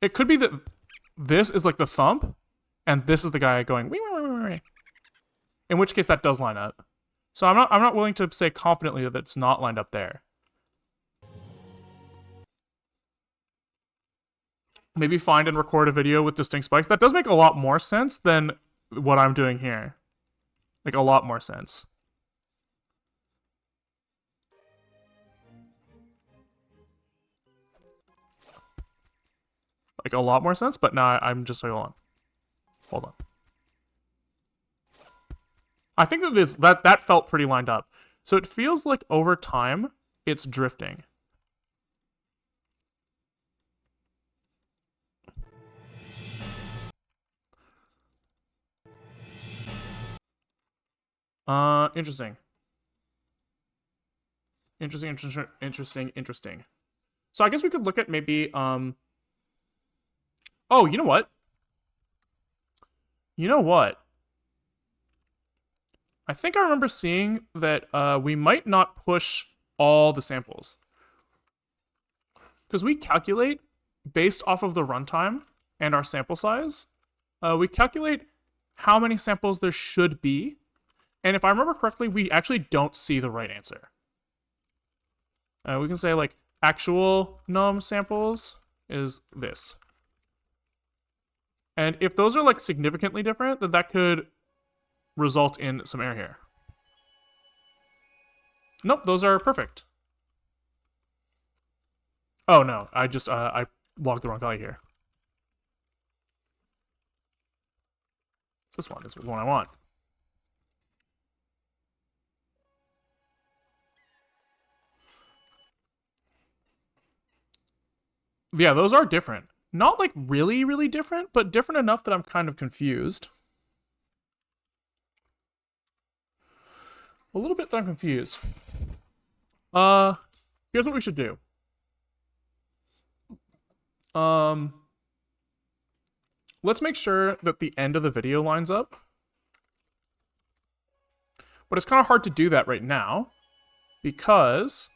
Speaker 1: It could be that this is like the thump, and this is the guy going wee, wee, wee, wee. In which case that does line up. So I'm not willing to say confidently that it's not lined up there. Maybe find and record a video with distinct spikes. That does make a lot more sense than what I'm doing here. Like, a lot more sense. Like, a lot more sense, but now I'm just like, hold on. I think that that felt pretty lined up. So it feels like over time, it's drifting. Interesting. Interesting. So I guess we could look at maybe, oh, you know what? I think I remember seeing that we might not push all the samples. Because we calculate, based off of the runtime and our sample size, we calculate how many samples there should be. And if I remember correctly, we actually don't see the right answer. We can say, like, actual num samples is this. And if those are, like, significantly different, then that could result in some error here. Nope, those are perfect. Oh, no, I just, I logged the wrong value here. It's this one. This is the one I want. Yeah, those are different. Not, like, really, really different, but different enough that I'm kind of confused. A little bit that I'm confused. Here's what we should do. Let's make sure that the end of the video lines up. But it's kind of hard to do that right now, because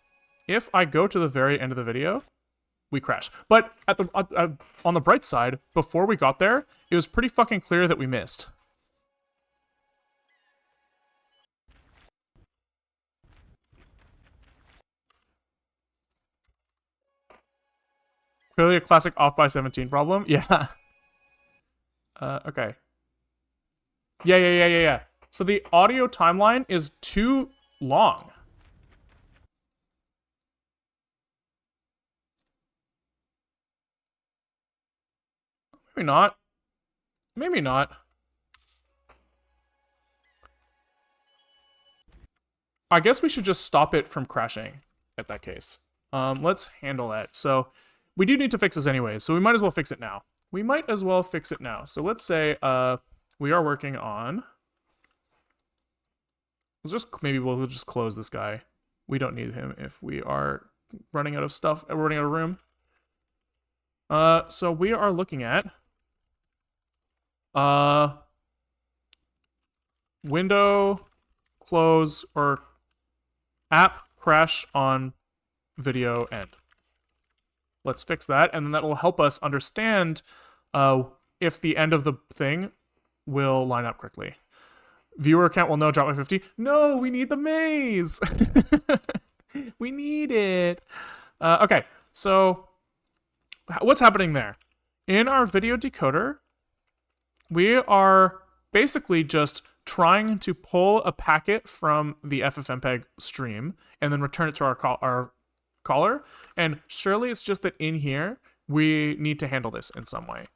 Speaker 1: if I go to the very end of the video, we crash. But at the on the bright side, before we got there, it was pretty fucking clear that we missed. Clearly a classic off by 17 problem. Yeah. Okay. Yeah. So the audio timeline is too long. Maybe not. Maybe not. I guess we should just stop it from crashing at that case. Let's handle that. So we do need to fix this anyway, so we might as well fix it now. So let's say we are working on... we'll just close this guy. We don't need him if we are running out of stuff, running out of room. So we are looking at window close or app crash on video end. Let's fix that, and then that will help us understand if the end of the thing will line up correctly. Viewer count will no drop by 50. No, we need the maze. We need it. Okay, so what's happening there? In our video decoder, we are basically just trying to pull a packet from the FFmpeg stream and then return it to our caller. And surely it's just that in here, we need to handle this in some way.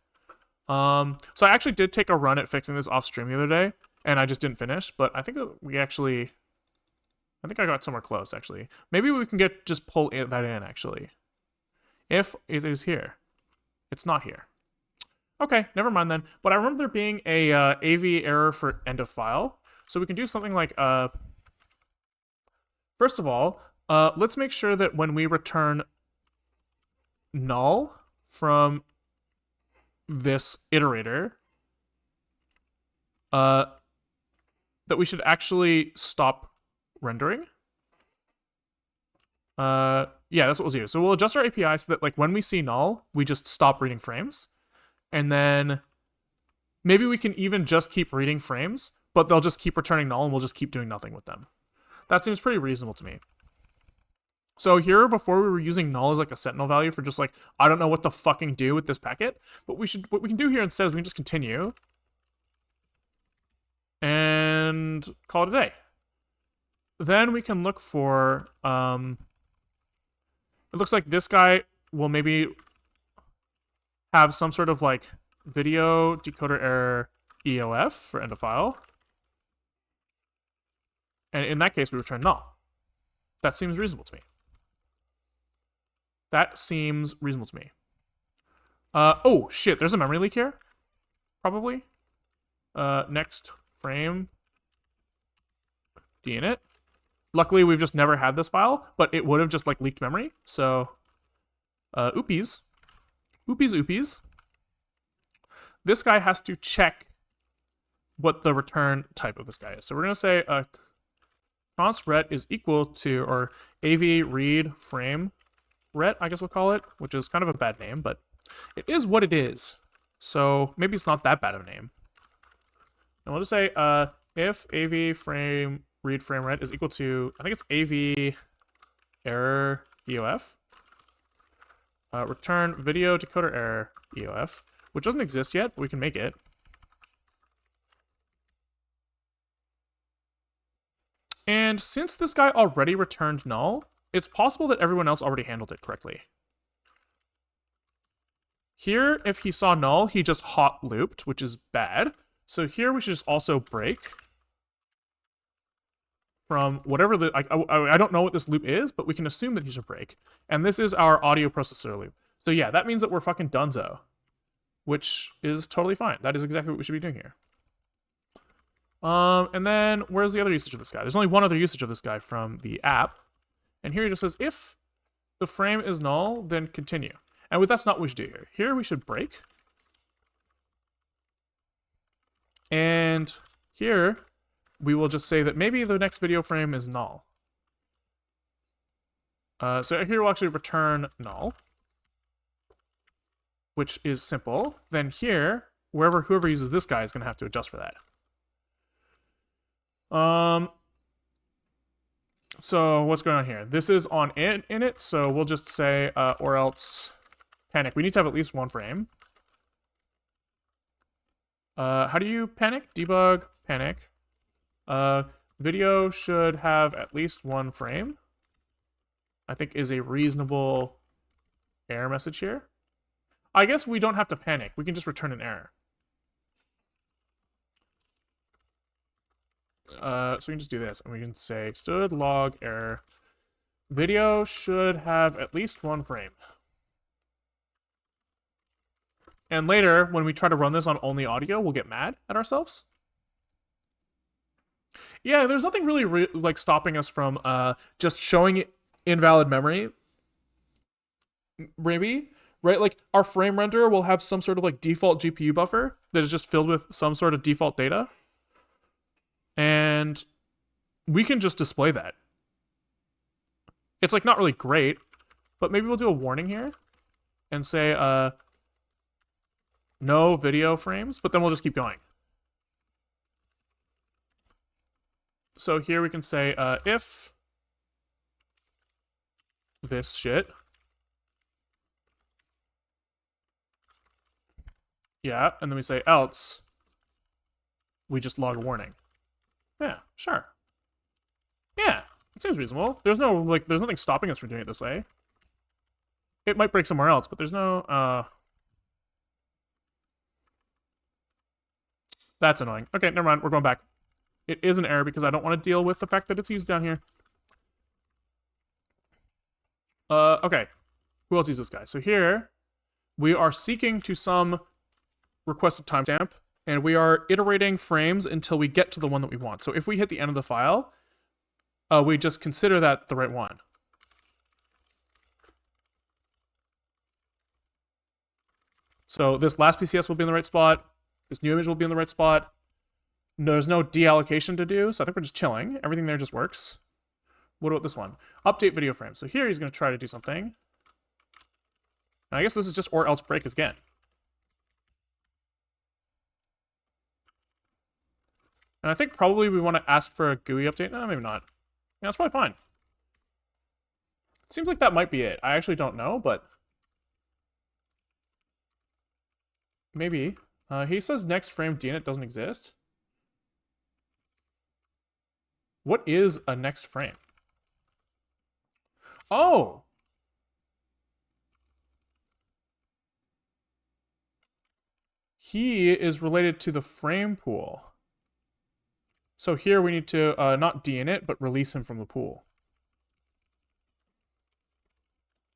Speaker 1: So I actually did take a run at fixing this off stream the other day, and I just didn't finish, but I think that I think I got somewhere close, actually. Maybe we can just pull that in, actually. If it is here. It's not here. Okay, never mind then. But I remember there being a AV error for end of file. So we can do something like, first of all, let's make sure that when we return null from this iterator, that we should actually stop rendering. Yeah, that's what we'll do. So we'll adjust our API so that like when we see null, we just stop reading frames. And then maybe we can even just keep reading frames, but they'll just keep returning null and we'll just keep doing nothing with them. That seems pretty reasonable to me. So here, before we were using null as like a sentinel value for just like, I don't know what to fucking do with this packet, but what we can do here instead is we can just continue and call it a day. Then we can look for, it looks like this guy will maybe have some sort of like video decoder error EOF for end of file. And in that case, we return null. That seems reasonable to me. Oh, shit, there's a memory leak here? Probably. Next frame. Dinit. Luckily, we've just never had this file, but it would have just like leaked memory. So, oopies. Oopies. This guy has to check what the return type of this guy is. So we're going to say const ret is equal to, or av read frame ret, I guess we'll call it, which is kind of a bad name, but it is what it is. So maybe it's not that bad of a name. And we'll just say if av frame read frame ret is equal to, I think it's av error EOF. Return video decoder error EOF, which doesn't exist yet, but we can make it. And since this guy already returned null, it's possible that everyone else already handled it correctly. Here, if he saw null, he just hot looped, which is bad. So here we should just also break from whatever the, I don't know what this loop is, but we can assume that he should break. And this is our audio processor loop. So yeah, that means that we're fucking donezo, which is totally fine. That is exactly what we should be doing here. And then where's the other usage of this guy? There's only one other usage of this guy from the app. And here he just says, if the frame is null, then continue. And that's not what we should do here. Here we should break. And here we will just say that maybe the next video frame is null. So here we'll actually return null, which is simple. Then here, whoever uses this guy is going to have to adjust for that. So what's going on here? This is on init, so we'll just say or else panic. We need to have at least one frame. How do you panic? Debug panic. Video should have at least one frame, I think is a reasonable error message here. I guess we don't have to panic. We can just return an error. So we can just do this, and we can say stood log error. Video should have at least one frame. And later, when we try to run this on only audio, we'll get mad at ourselves. Yeah, there's nothing really like stopping us from just showing invalid memory. Maybe, right? Like our frame renderer will have some sort of like default GPU buffer that is just filled with some sort of default data. And we can just display that. It's like not really great, but maybe we'll do a warning here and say no video frames, but then we'll just keep going. So here we can say if this shit. Yeah, and then we say else. We just log a warning. Yeah, sure. Yeah, it seems reasonable. There's nothing stopping us from doing it this way. It might break somewhere else, but there's no, That's annoying. Okay, never mind. We're going back. It is an error because I don't want to deal with the fact that it's used down here. Okay. Who else uses this guy? So here, we are seeking to some requested timestamp, and we are iterating frames until we get to the one that we want. So if we hit the end of the file, we just consider that the right one. So this last PCS will be in the right spot. This new image will be in the right spot. There's no deallocation to do, so I think we're just chilling. Everything there just works. What about this one? Update video frame. So here he's going to try to do something. And I guess this is just or else break again. And I think probably we want to ask for a GUI update. No, maybe not. Yeah, that's probably fine. It seems like that might be it. I actually don't know, but maybe. He says next frame dnet doesn't exist. What is a next frame? Oh! He is related to the frame pool. So here we need to not dinit, but release him from the pool.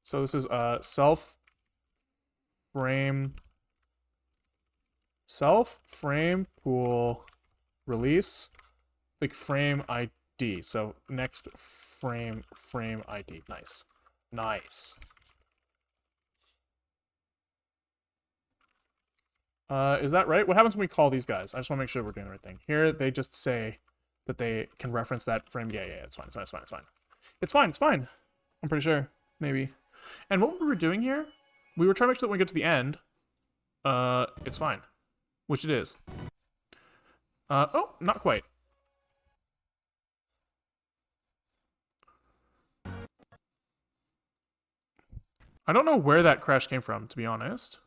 Speaker 1: So this is self frame pool release, like frame ID. So next frame ID. Nice. Nice. Is that right? What happens when we call these guys? I just want to make sure we're doing the right thing. Here, they just say that they can reference that frame. Yeah, it's fine. It's fine. I'm pretty sure. Maybe. And what we were doing here, we were trying to make sure that when we get to the end, it's fine. Which it is. Oh, not quite. I don't know where that crash came from, to be honest.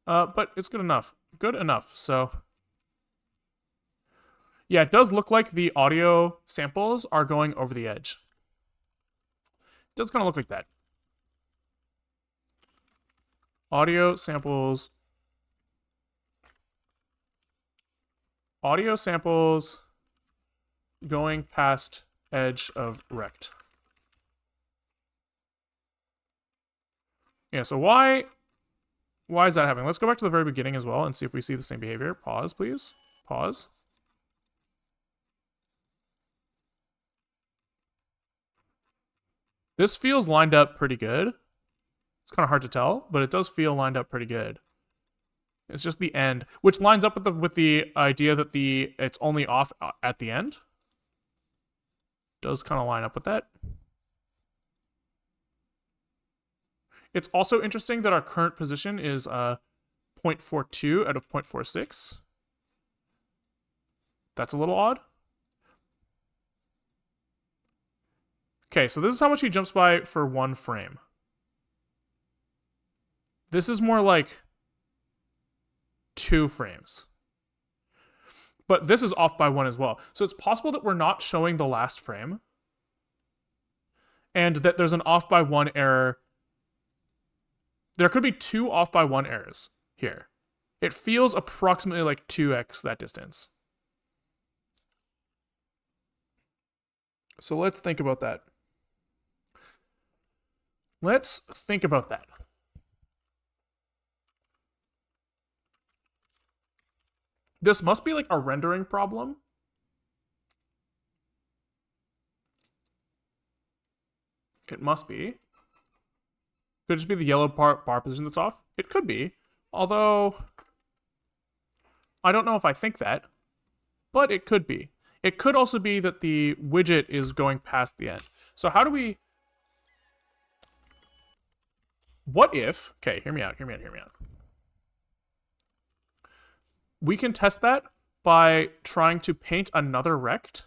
Speaker 1: But it's good enough. Good enough, so... Yeah, it does look like the audio samples are going over the edge. It does kind of look like that. Audio samples going past edge of rect. Yeah, so why is that happening? Let's go back to the very beginning as well and see if we see the same behavior. Pause, please. Pause. This feels lined up pretty good. It's kind of hard to tell, but it does feel lined up pretty good. It's just the end, which lines up with the idea that it's only off at the end. Does kind of line up with that. It's also interesting that our current position is 0.42 out of 0.46. That's a little odd. Okay, so this is how much he jumps by for one frame. This is more like 2 frames. But this is off by 1 as well. So it's possible that we're not showing the last frame, and that there's an off by 1 error. There could be 2 off by 1 errors here. It feels approximately like 2x that distance. So let's think about that. Let's think about that. This must be like a rendering problem. It must be. Could just be the yellow bar position that's off. It could be. Although, I don't know if I think that. But it could be. It could also be that the widget is going past the end. So how do we... What if... Okay, hear me out. We can test that by trying to paint another rect.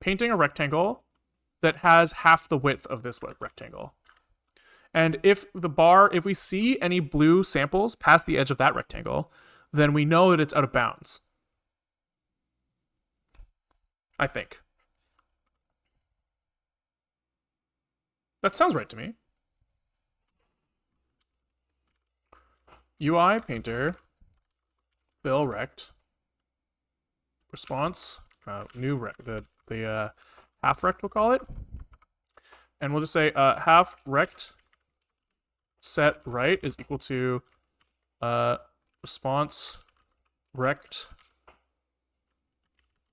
Speaker 1: Painting a rectangle that has half the width of this rectangle. And if we see any blue samples past the edge of that rectangle, then we know that it's out of bounds. I think. That sounds right to me. UI painter, fill rect, response, new rect, the half rect we'll call it. And we'll just say half rect set right is equal to response rect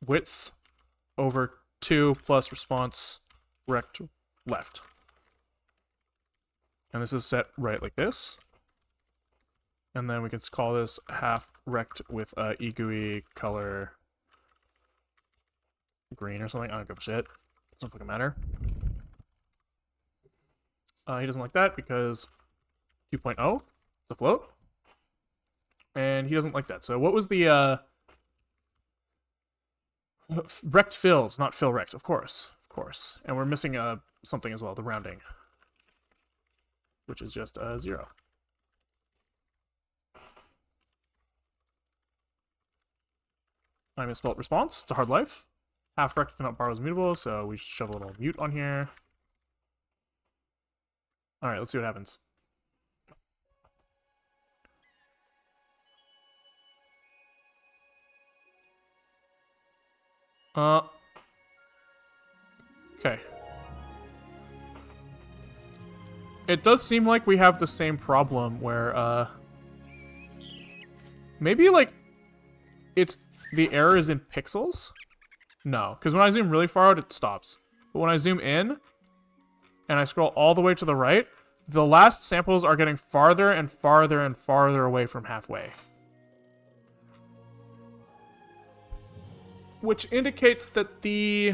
Speaker 1: width over 2 plus response rect left. And this is set right like this. And then we can call this half rect with eGUI color green or something. I don't give a shit. Doesn't fucking matter. He doesn't like that because 2.0 is a float. And he doesn't like that. So what was the rect fills, not fill rect, of course. And we're missing something as well, the rounding, which is just 0. I misspelled response. It's a hard life. Half rect cannot borrow is mutable, so we shove a little mute on here. All right, let's see what happens. Okay. It does seem like we have the same problem where, maybe, like, the error is in pixels? No, because when I zoom really far out, it stops. But when I zoom in, and I scroll all the way to the right, the last samples are getting farther and farther and farther away from halfway. Which indicates that the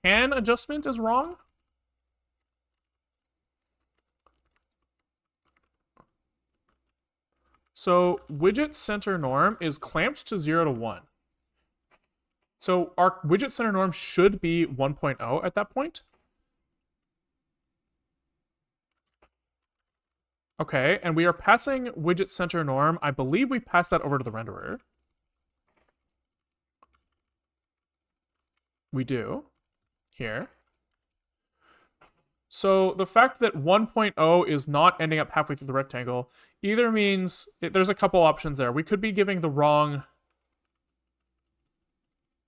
Speaker 1: pan adjustment is wrong. So widget center norm is clamped to 0 to 1. So our widget center norm should be 1.0 at that point. Okay, and we are passing widget center norm. I believe we passed that over to the renderer. We do. Here. So the fact that 1.0 is not ending up halfway through the rectangle either means there's a couple options there. We could be giving the wrong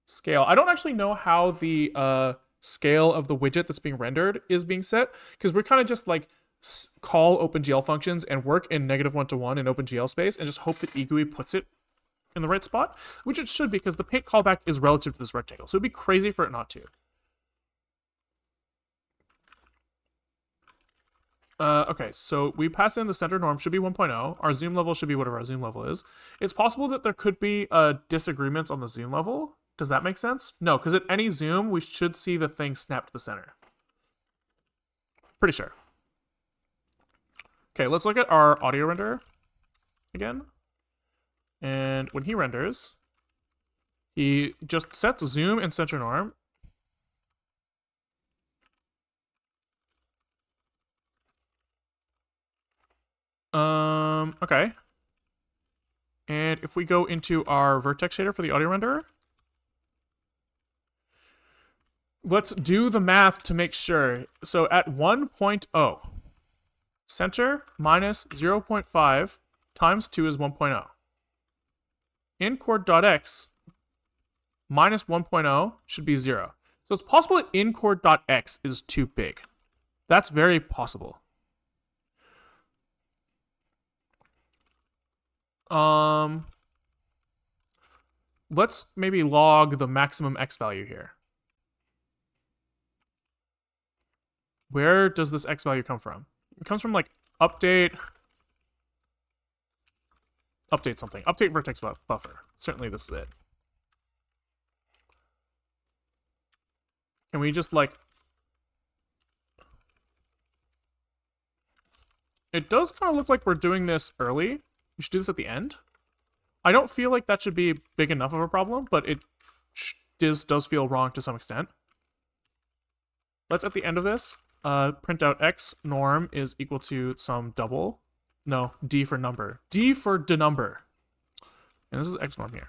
Speaker 1: scale. I don't actually know how the scale of the widget that's being rendered is being set, because we're kind of just like call OpenGL functions and work in -1 to 1 in OpenGL space and just hope that eGUI puts it in the right spot, which it should, because the paint callback is relative to this rectangle. So it'd be crazy for it not to. Okay, so we pass in the center norm should be 1.0. Our zoom level should be whatever our zoom level is. It's possible that there could be disagreements on the zoom level. Does that make sense? No, because at any zoom, we should see the thing snap to the center. Pretty sure. Okay, let's look at our audio renderer again. And when he renders, he just sets zoom and center norm. Okay. And if we go into our vertex shader for the audio renderer, let's do the math to make sure. So at 1.0, center minus 0.5 times 2 is 1.0. In chord.x, minus 1.0 should be 0. So it's possible that incord.x is too big. That's very possible. Let's maybe log the maximum x value here. Where does this x value come from? It comes from like update something. Update vertex buffer. Certainly this is it. Can we just like... It does kind of look like we're doing this early. We should do this at the end. I don't feel like that should be big enough of a problem, but it does feel wrong to some extent. Let's, at the end of this, print out x norm is equal to some double. No, d for number. D for denumber. And this is x norm here.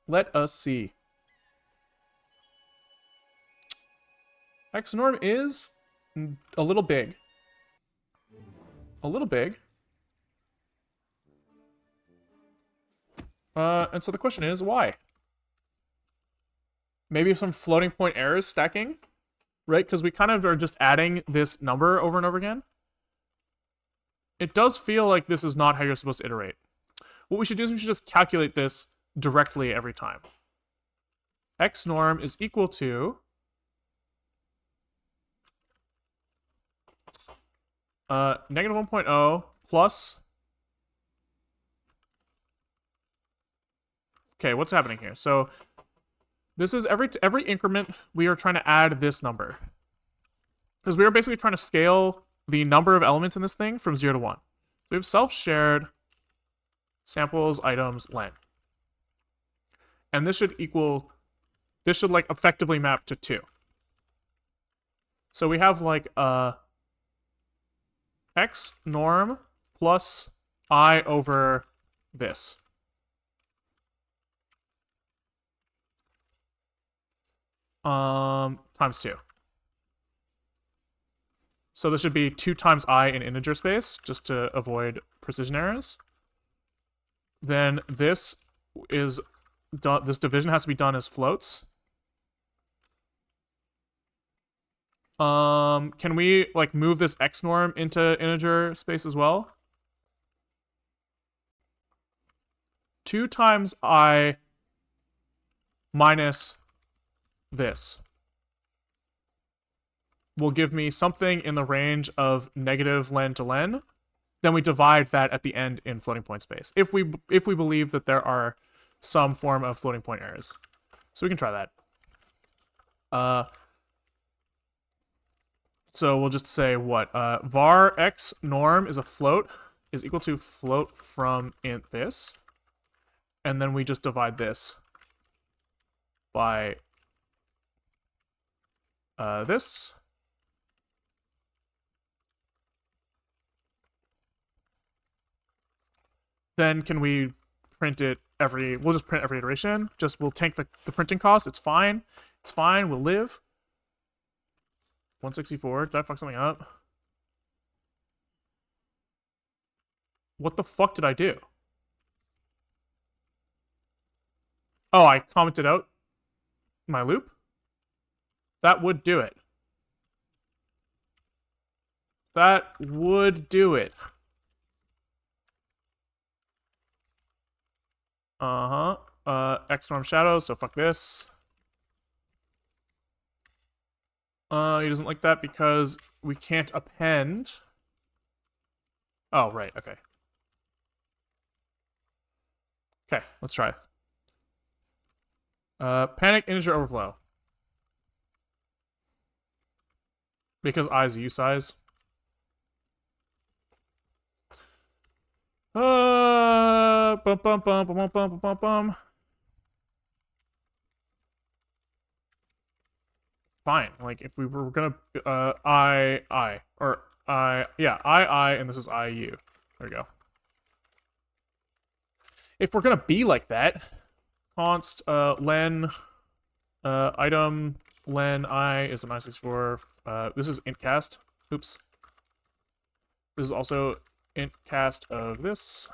Speaker 1: Let us see. X norm is a little big. A little big. And so the question is, why? Maybe some floating point errors stacking, right? Because we kind of are just adding this number over and over again. It does feel like this is not how you're supposed to iterate. What we should do is we should just calculate this directly every time. X norm is equal to negative 1.0 plus... Okay, what's happening here? So this is every increment we are trying to add this number. Because we are basically trying to scale the number of elements in this thing from 0 to 1. So we have self-shared samples, items, len. And this should like effectively map to 2. So we have like x norm plus I over this. Times 2. So this should be 2 times I in integer space, just to avoid precision errors. Then this is done, this division has to be done as floats. Can we like move this x norm into integer space as well? 2 times I minus this will give me something in the range of negative len to len. Then we divide that at the end in floating point space, if we believe that there are some form of floating point errors. So we can try that. So we'll just say what? Var x norm is a float, is equal to float from int this. And then we just divide this by this. Then can we print it we'll just print every iteration. Just we'll tank the printing cost. It's fine. It's fine. We'll live. 164. Did I fuck something up? What the fuck did I do? Oh, I commented out my loop? That would do it. That would do it. X norm shadows, so fuck this. He doesn't like that because we can't append. Oh, right, okay. Okay, let's try. Panic integer overflow. Because I is a usize. Bum bum bum bum bum bum bum. Fine. Like if we were gonna I, and this is IU. There we go. If we're gonna be like that, const len item len I is a 964. This is int cast. Oops. This is also int cast of this.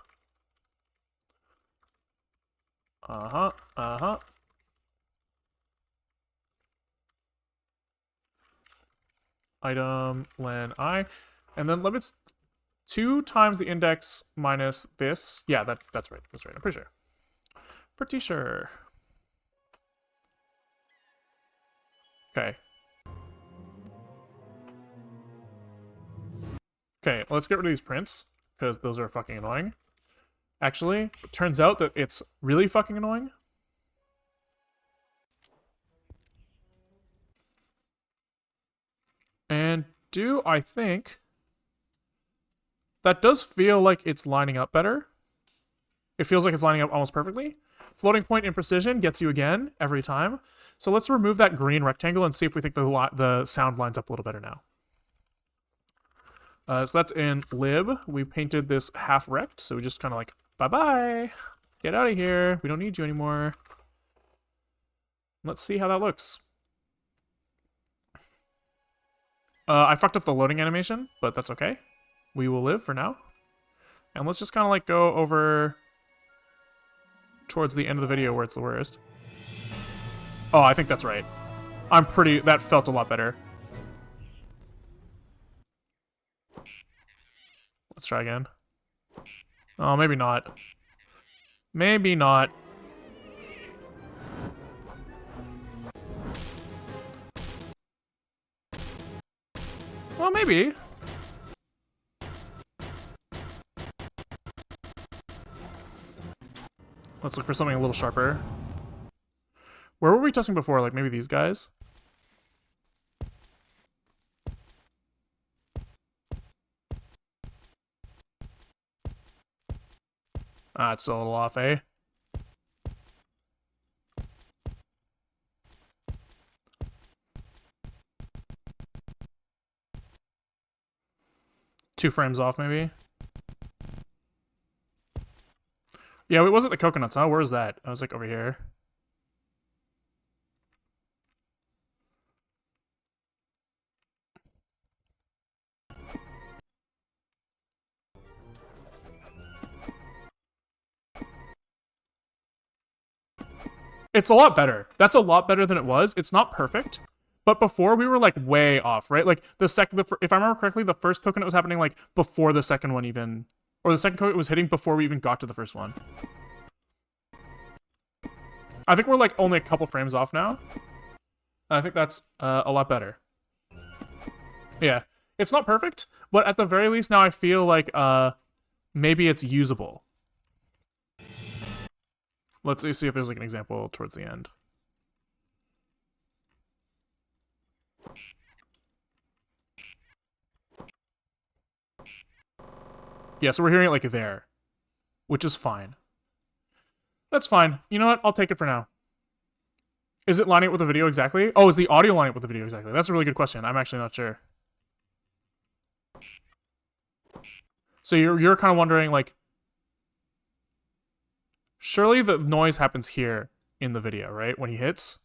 Speaker 1: Item len I, and then limits 2 times the index minus this. Yeah, that's right. That's right. I'm pretty sure. Pretty sure. Okay. Okay, let's get rid of these prints, because those are fucking annoying. Actually, it turns out that it's really fucking annoying. And I think that does feel like it's lining up better. It feels like it's lining up almost perfectly. Floating point imprecision gets you again every time. So let's remove that green rectangle and see if we think the sound lines up a little better now. So that's in lib. We painted this half rect, so we just kind of like, bye-bye. Get out of here. We don't need you anymore. Let's see how that looks. I fucked up the loading animation, but that's okay. We will live for now. And let's just kind of like go over towards the end of the video where it's the worst. Oh, I think that's right. That felt a lot better. Let's try again. Oh, maybe not. Maybe not. Well, maybe. Let's look for something a little sharper. Where were we testing before? Like maybe these guys? Ah, it's still a little off, eh? Two frames off, maybe? Yeah, it wasn't the coconuts, huh? Where was that? I was like over here. It's a lot better. That's a lot better than it was. It's not perfect, but before we were like way off, right? Like if I remember correctly, the first coconut was happening like before the second one even, or the second coconut was hitting before we even got to the first one. I think we're like only a couple frames off now. I think that's a lot better. Yeah, it's not perfect, but at the very least now I feel like maybe it's usable. Let's see if there's like an example towards the end. Yeah, so we're hearing it like there, which is fine. That's fine. You know what? I'll take it for now. Is it lining up with the video exactly? Oh, is the audio lining up with the video exactly? That's a really good question. I'm actually not sure. So you're kind of wondering, like, surely the noise happens here in the video, right? When he hits?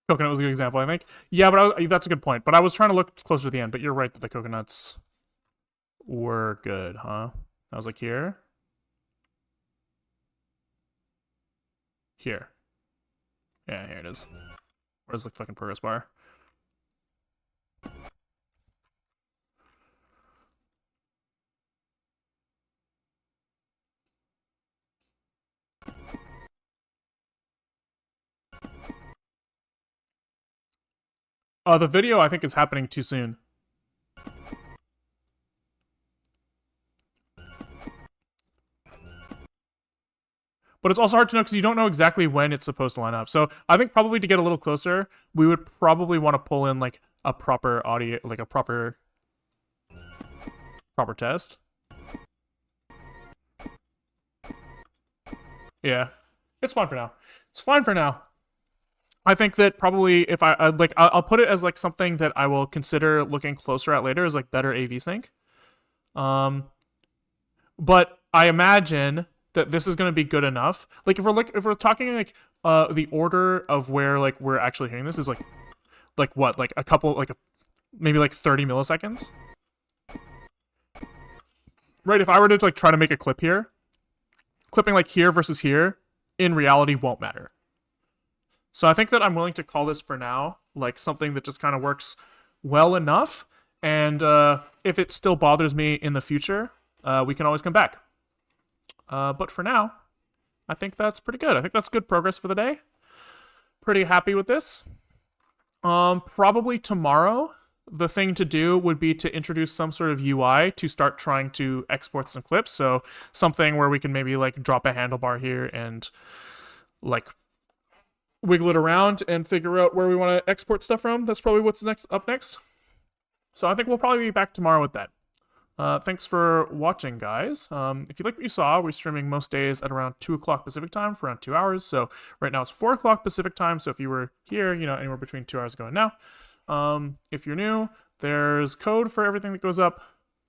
Speaker 1: Coconut was a good example, I think. Yeah, but that's a good point. But I was trying to look closer to the end, but you're right that the coconuts were good, huh? I was like, here? Here. Yeah, here it is. Where's the fucking progress bar? The video, I think, is happening too soon. But it's also hard to know because you don't know exactly when it's supposed to line up. So I think probably to get a little closer, we would probably want to pull in like a proper audio, like a proper test. Yeah, it's fine for now. It's fine for now. I think that probably if I'll put it as like something that I will consider looking closer at later as like better AV sync. But I imagine that this is going to be good enough. Like if we're talking like the order of where like we're actually hearing this is like what, like a couple, like maybe like 30 milliseconds, right? If I were to like try to make a clip here, clipping like here versus here in reality won't matter. So I think that I'm willing to call this for now like something that just kind of works well enough. And if it still bothers me in the future, we can always come back. But for now, I think that's pretty good. I think that's good progress for the day. Pretty happy with this. Probably tomorrow, the thing to do would be to introduce some sort of UI to start trying to export some clips. So something where we can maybe like drop a handlebar here and like wiggle it around and figure out where we want to export stuff from. That's probably what's up next. So I think we'll probably be back tomorrow with that. Thanks for watching, guys. If you like what you saw, we're streaming most days at around 2 o'clock Pacific time for around 2 hours. So right now it's 4 o'clock Pacific time. So if you were here, you know, anywhere between 2 hours ago and now. If you're new, there's code for everything that goes up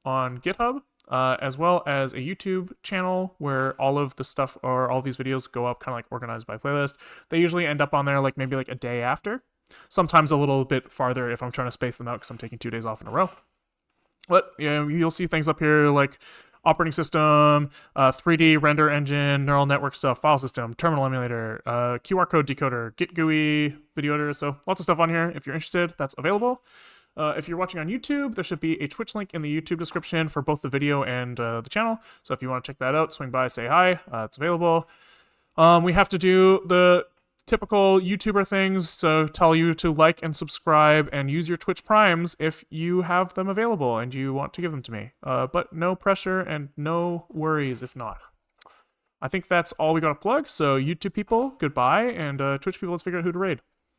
Speaker 1: on GitHub, as well as a YouTube channel where all of the stuff or all these videos go up kind of like organized by playlist. They usually end up on there like maybe like a day after. Sometimes a little bit farther if I'm trying to space them out because I'm taking 2 days off in a row. But you know, you'll see things up here like operating system, 3D render engine, neural network stuff, file system, terminal emulator, QR code decoder, Git GUI, video editor. So lots of stuff on here. If you're interested, that's available. If you're watching on YouTube, there should be a Twitch link in the YouTube description for both the video and the channel. So if you want to check that out, swing by, say hi. It's available. We have to do the typical YouTuber things, so tell you to like and subscribe and use your Twitch Primes if you have them available and you want to give them to me. But no pressure and no worries if not. I think that's all we got to plug, so YouTube people, goodbye, and Twitch people, let's figure out who to raid.